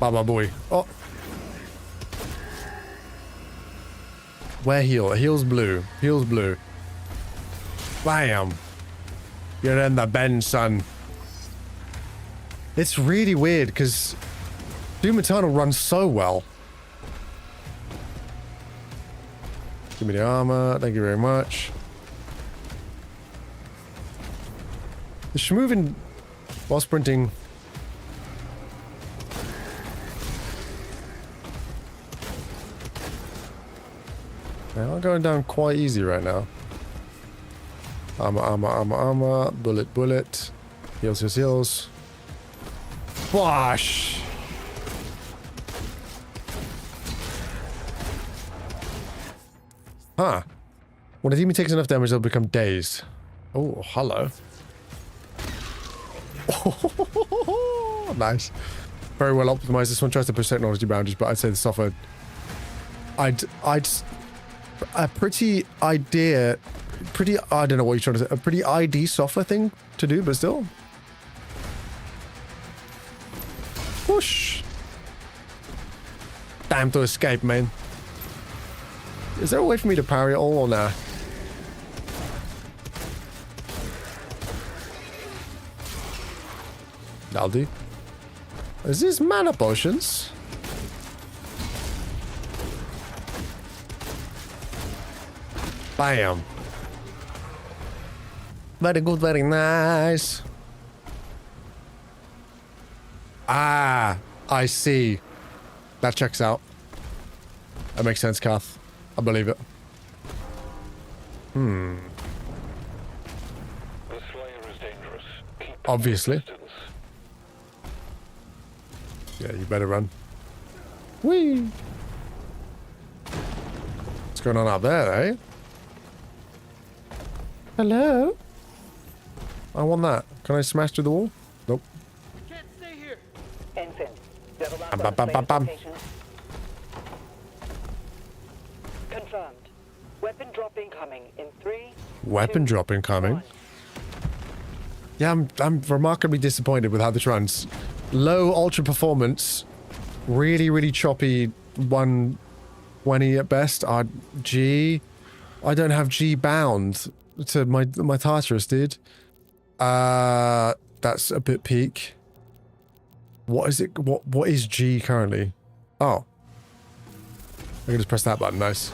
Baba boy. Oh. Where heal? Heal's blue. Heal's blue. Bam. You're in the bin, son. It's really weird because Doom Eternal runs so well. Give me the armor. Thank you very much. The schmoving while sprinting. I'm going down quite easy right now. Armor, armor, armor, armor. Bullet, bullet. Heals, heals, heals. Bosh! Huh. When a demon takes enough damage, they'll become dazed. Oh, hello. Oh, nice. Very well optimized. This one tries to push technology boundaries, but I'd say the software... a pretty idea pretty, I don't know what you're trying to say, a pretty ID software thing to do, but still. Whoosh. Time to escape, man. Is there a way for me to parry it all or nah? That'll do. Is this mana potions? Bam. Very good, very nice. Ah, I see. That checks out. That makes sense, Kath. I believe it. Hmm. The Slayer is dangerous. Keep Obviously. distance. Yeah, you better run. Whee! What's going on out there, eh? Hello? I want that. Can I smash through the wall? Nope. Can't stay here. Ensign, settle down Bam, for bam, the bam, bam, Slayer's location. Confirmed. Weapon drop incoming in 3. Weapon drop incoming. Yeah, I'm remarkably disappointed with how this runs. Low ultra performance, really choppy 120 at best. G, I don't have G bound to my Tartarus, dude. That's a bit peak. What is it? What is G currently? Oh, I can just press that button. Nice.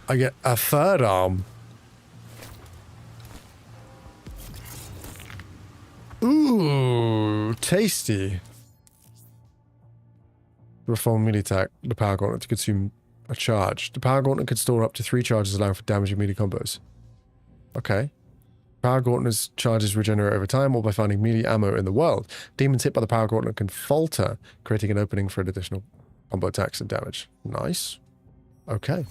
I get a third arm. Ooh, tasty. Reform melee attack. The power gauntlet to consume a charge. The power gauntlet can store up to 3 charges, allowing for damaging melee combos. Okay. Power gauntlet's charges regenerate over time or by finding melee ammo in the world. Demons hit by the power gauntlet can falter, creating an opening for an additional combo attacks and damage. Nice. Okay.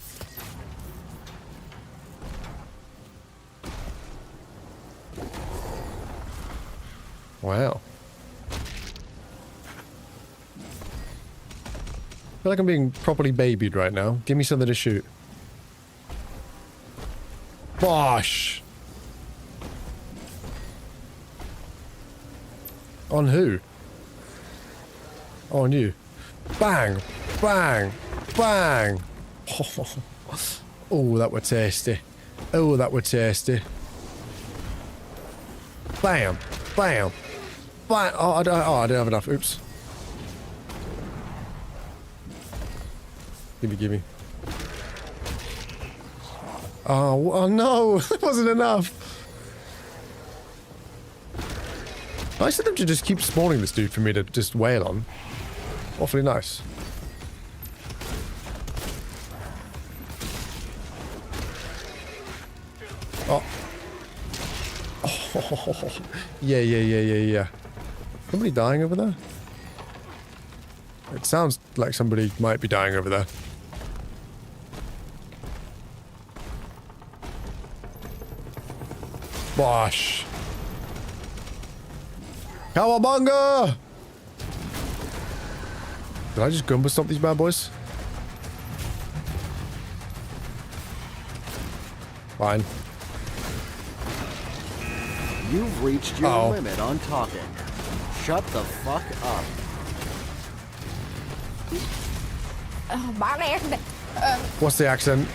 Wow. I feel like I'm being properly babied right now. Give me something to shoot. Bosh! On who? Oh, on you. Bang! Bang! Bang! Oh, that were tasty. Oh, that were tasty. Bam! Bam! Bam! Oh, I didn't have enough. Oops. Gimme. Oh no! That wasn't enough! Nice of them to just keep spawning this dude for me to just wail on. Awfully nice. Oh. Oh. Yeah. Somebody dying over there? It sounds like somebody might be dying over there. Bosh. Cowabunga! Did I just Goomba stomp these bad boys? Fine. You've reached your limit on talking. Shut the fuck up. Oh, my man. What's the accent?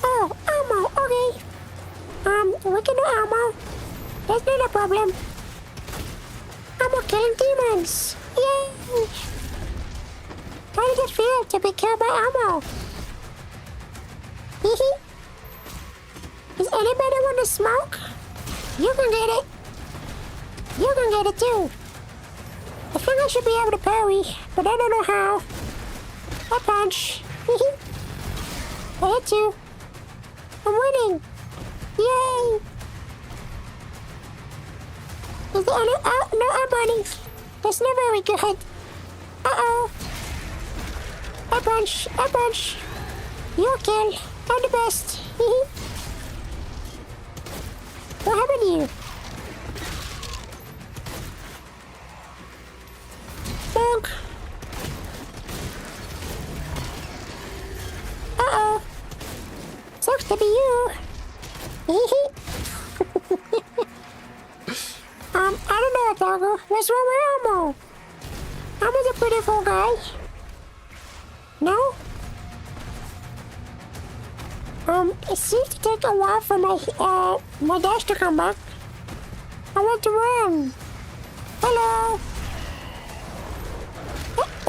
Oh, ammo, okay. We can do ammo. That's not a problem. Ammo killing demons. Yay! How does it feel to be killed by ammo? Does anybody want to smoke? You can get it. You can get it too. I think I should be able to parry, but I don't know how. I punch. I hit you. I'm winning. Yay! Is there any... Oh, no, I'm running. That's not very good. Uh-oh. I punch. Your kill. I'm the best. What happened to you? Bonk. Uh-oh. to be you. I don't know, Doggo. What's wrong with Elmo? Elmo's a pretty cool guy. No? It seems to take a while for my dash to come back. I want to run. Hello.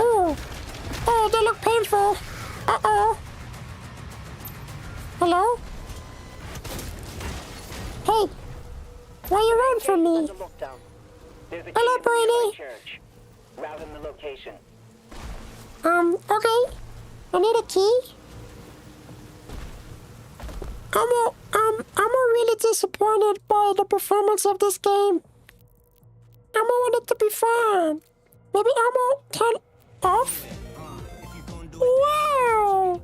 Oh, they look painful. Uh-oh. Hello? Hey, why you run from me? Hello, Brainy. Route in the location. Okay. I need a key. I'm really disappointed by the performance of this game. I want it to be fun. Maybe Elmo turn off? Wow!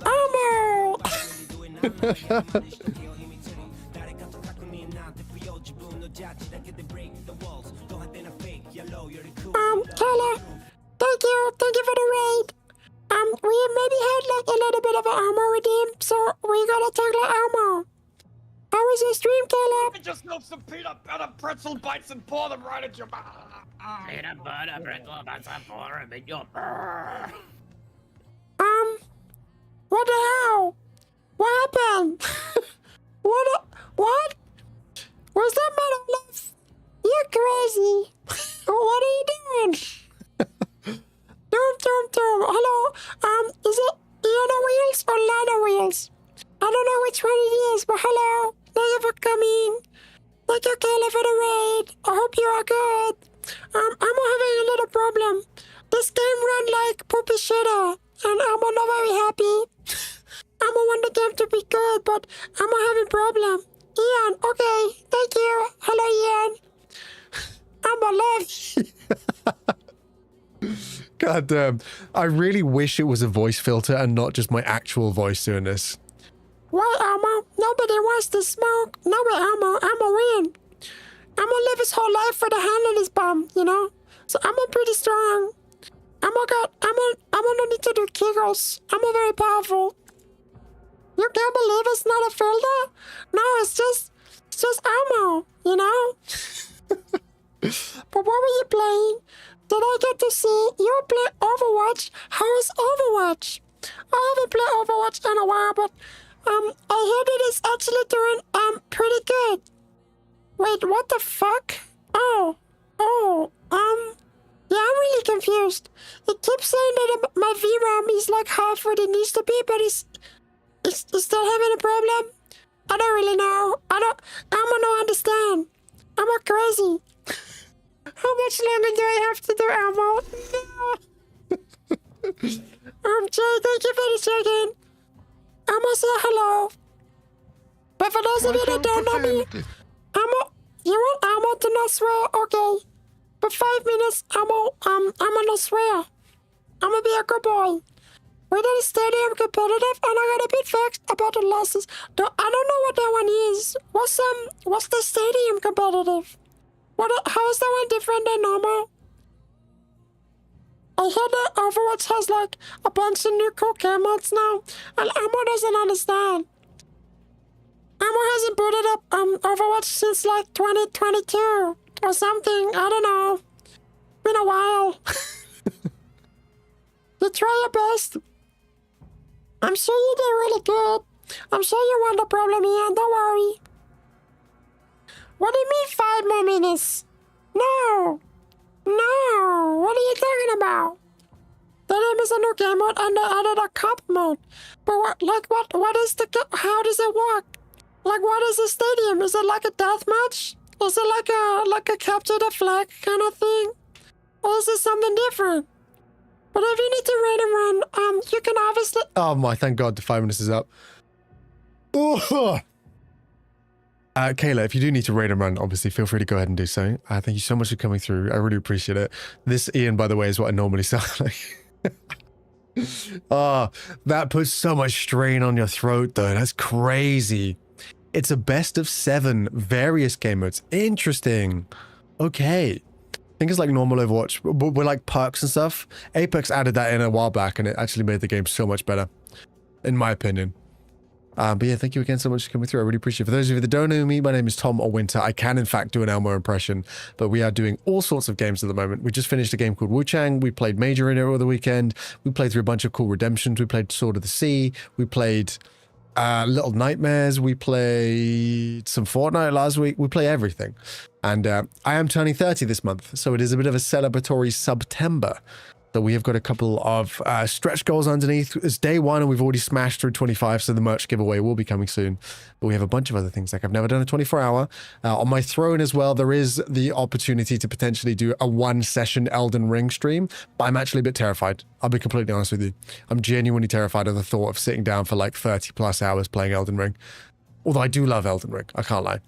Elmo! Kayla, thank you for the raid. We maybe had like a little bit of an Elmo redeem, so we gotta take like Elmo. How was your stream, Caleb? Just love some peanut butter pretzel bites and pour them right at your mouth. Peanut butter pretzel bites and pour them in your What the hell? What happened? What? Was that Metal Love? You're crazy. What are you doing? Doom. Hello. Is it Iana Wheels or Lana Wheels? I don't know which one it is, but hello. Thank you for coming. Thank you, Kayla, for the raid. I hope you are good. I'm having a little problem. This game ran like poopy shitter, and I'm not very happy. I want the game to be good, but I'm having problem. Ian, okay. Thank you. Hello, Ian. I'm alive. God damn. I really wish it was a voice filter and not just my actual voice doing this. Why, Elmo? Nobody wants to smoke. No way, Elmo. Elmo win. Elmo live his whole life for the hand on his bum, you know? So Elmo pretty strong. Elmo don't need to do kegels. Elmo very powerful. You can't believe it's not a filter? No, it's just Elmo, you know? But what were you playing? Did I get to see you play Overwatch? How is Overwatch? I haven't played Overwatch in a while, but I heard it is actually doing pretty good. Wait, what the fuck? Yeah, I'm really confused. It keeps saying that my VRAM is like half what it needs to be, but it's still having a problem. I don't really know. I don't understand. I'm not crazy. How much longer do I have to do, Elmo? No. Jay, thank you for the second. Elmo, say hello. But for those of you that don't know me, Elmo, you want Elmo to not swear? Okay. For 5 minutes, Elmo, I'm gonna swear. I'm gonna be a good boy. We did a stadium competitive, and I got a bit vexed about the losses. I don't know what that one is. What's the stadium competitive? How is that one different than normal? I heard that Overwatch has like a bunch of new cool game modes now, and Elmo doesn't understand. Elmo hasn't booted up Overwatch since like 2022 or something. I don't know. Been a while. You try your best. I'm sure you did really good. I'm sure you won the problem, Ian. Don't worry. What do you mean 5 more minutes? No. What are you talking about? The name is a new game mode and they added a cup mode. But what is how does it work? Like, what is the stadium? Is it like a death match? Is it like a capture the flag kind of thing? Or is it something different? But if you need to raid and run, you can obviously... Oh my, thank God the 5 minutes is up. Kayla, if you do need to raid and run, obviously feel free to go ahead and do so. Thank you so much for coming through. I really appreciate it. This Ian, by the way, is what I normally sound like. That puts so much strain on your throat, though. That's crazy. It's a best of 7 various game modes. Interesting. Okay. I think it's like normal Overwatch, but with like perks and stuff. Apex added that in a while back, and it actually made the game so much better, in my opinion. But yeah, thank you again so much for coming through. I really appreciate it. For those of you that don't know me, my name is Tom Winter. I can, in fact, do an Elmo impression, but we are doing all sorts of games at the moment. We just finished a game called Wu-Chang. We played Major in it over the weekend. We played through a bunch of cool redemptions. We played Sword of the Sea. We played Little Nightmares. We played some Fortnite last week. We play everything. And I am turning 30 this month, so it is a bit of a celebratory Subtember. So we have got a couple of stretch goals underneath. It's day 1 and we've already smashed through 25, so the merch giveaway will be coming soon. But we have a bunch of other things, like I've never done a 24-hour. On my throne as well, there is the opportunity to potentially do a 1-session Elden Ring stream, but I'm actually a bit terrified. I'll be completely honest with you. I'm genuinely terrified of the thought of sitting down for like 30 plus hours playing Elden Ring. Although I do love Elden Ring, I can't lie.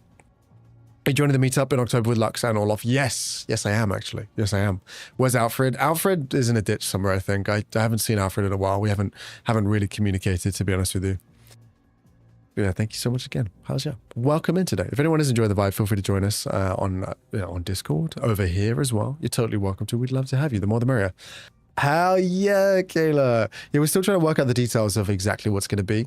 Are you joining the meetup in October with Lux and Olaf? Yes. Yes, I am, actually. Yes, I am. Where's Alfred? Alfred is in a ditch somewhere, I think. I haven't seen Alfred in a while. We haven't really communicated, to be honest with you. But yeah, thank you so much again. How's ya? Welcome in today. If anyone is enjoying the vibe, feel free to join us on Discord, over here as well. You're totally welcome to. We'd love to have you. The more the merrier. Hell yeah, Kayla. Yeah, we're still trying to work out the details of exactly what's going to be.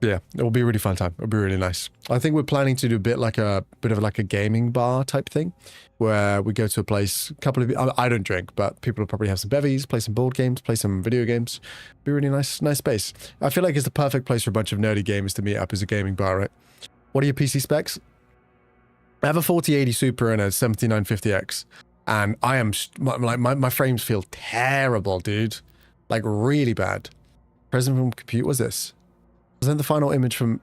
Yeah, it will be a really fun time. It'll be really nice. I think we're planning to do a bit of like a gaming bar type thing, where we go to a place, I don't drink, but people will probably have some bevies, play some board games, play some video games. Be a really nice space. I feel like it's the perfect place for a bunch of nerdy gamers to meet up as a gaming bar, right? What are your PC specs? I have a 4080 Super and a 7950X, and I am like my frames feel terrible, dude. Like really bad. Present from compute. What's this? Present the final image from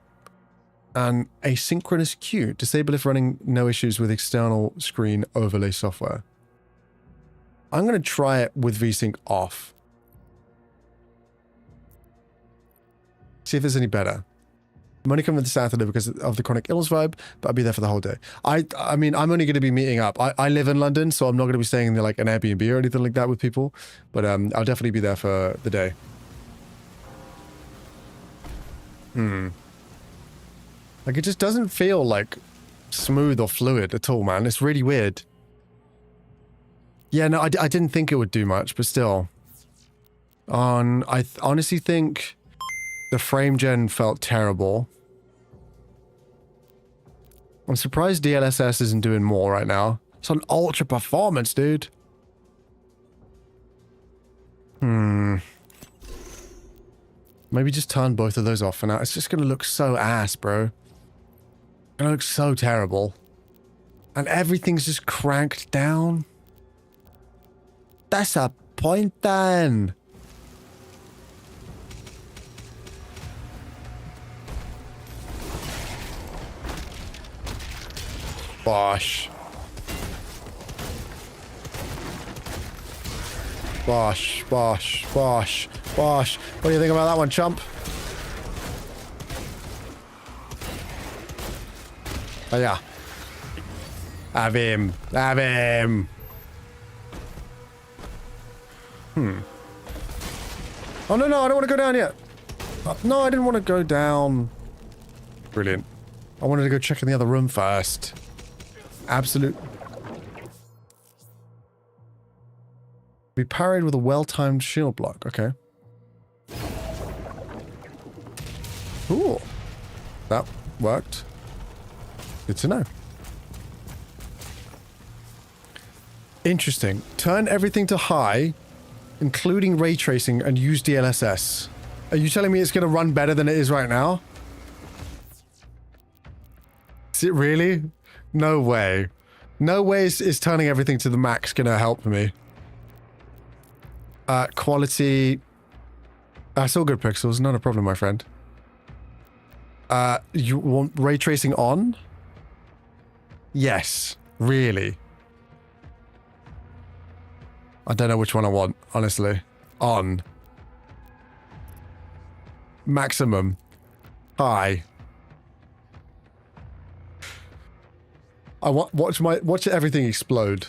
an asynchronous queue. Disable if running, no issues with external screen overlay software. I'm going to try it with VSync off. See if there's any better. I'm only coming to Saturday because of the chronic illness vibe, but I'll be there for the whole day. I mean, I'm only going to be meeting up. I live in London, so I'm not going to be staying in like an Airbnb or anything like that with people, but I'll definitely be there for the day. Like, it just doesn't feel like smooth or fluid at all, man. It's really weird. Yeah, no, I didn't think it would do much, but still. I honestly think the frame gen felt terrible. I'm surprised DLSS isn't doing more right now. It's on ultra performance, dude. Maybe just turn both of those off for now. It's just going to look so ass, bro. It's going to look so terrible. And everything's just cranked down. That's a point then. Bosh. Bosh, bosh, bosh, bosh. What do you think about that one, chump? Oh, yeah. Have him. Have him. Oh, no, I don't want to go down yet. No, I didn't want to go down. Brilliant. I wanted to go check in the other room first. Absolute. Be parried with a well-timed shield block. Okay. Cool. That worked. Good to know. Interesting. Turn everything to high, including ray tracing, and use DLSS. Are you telling me it's going to run better than it is right now? Is it really? No way. No way is turning everything to the max going to help me. Quality. That's all good pixels. Not a problem, my friend. You want ray tracing on? Yes. Really? I don't know which one I want, honestly. On. Maximum. High. I want watch everything explode.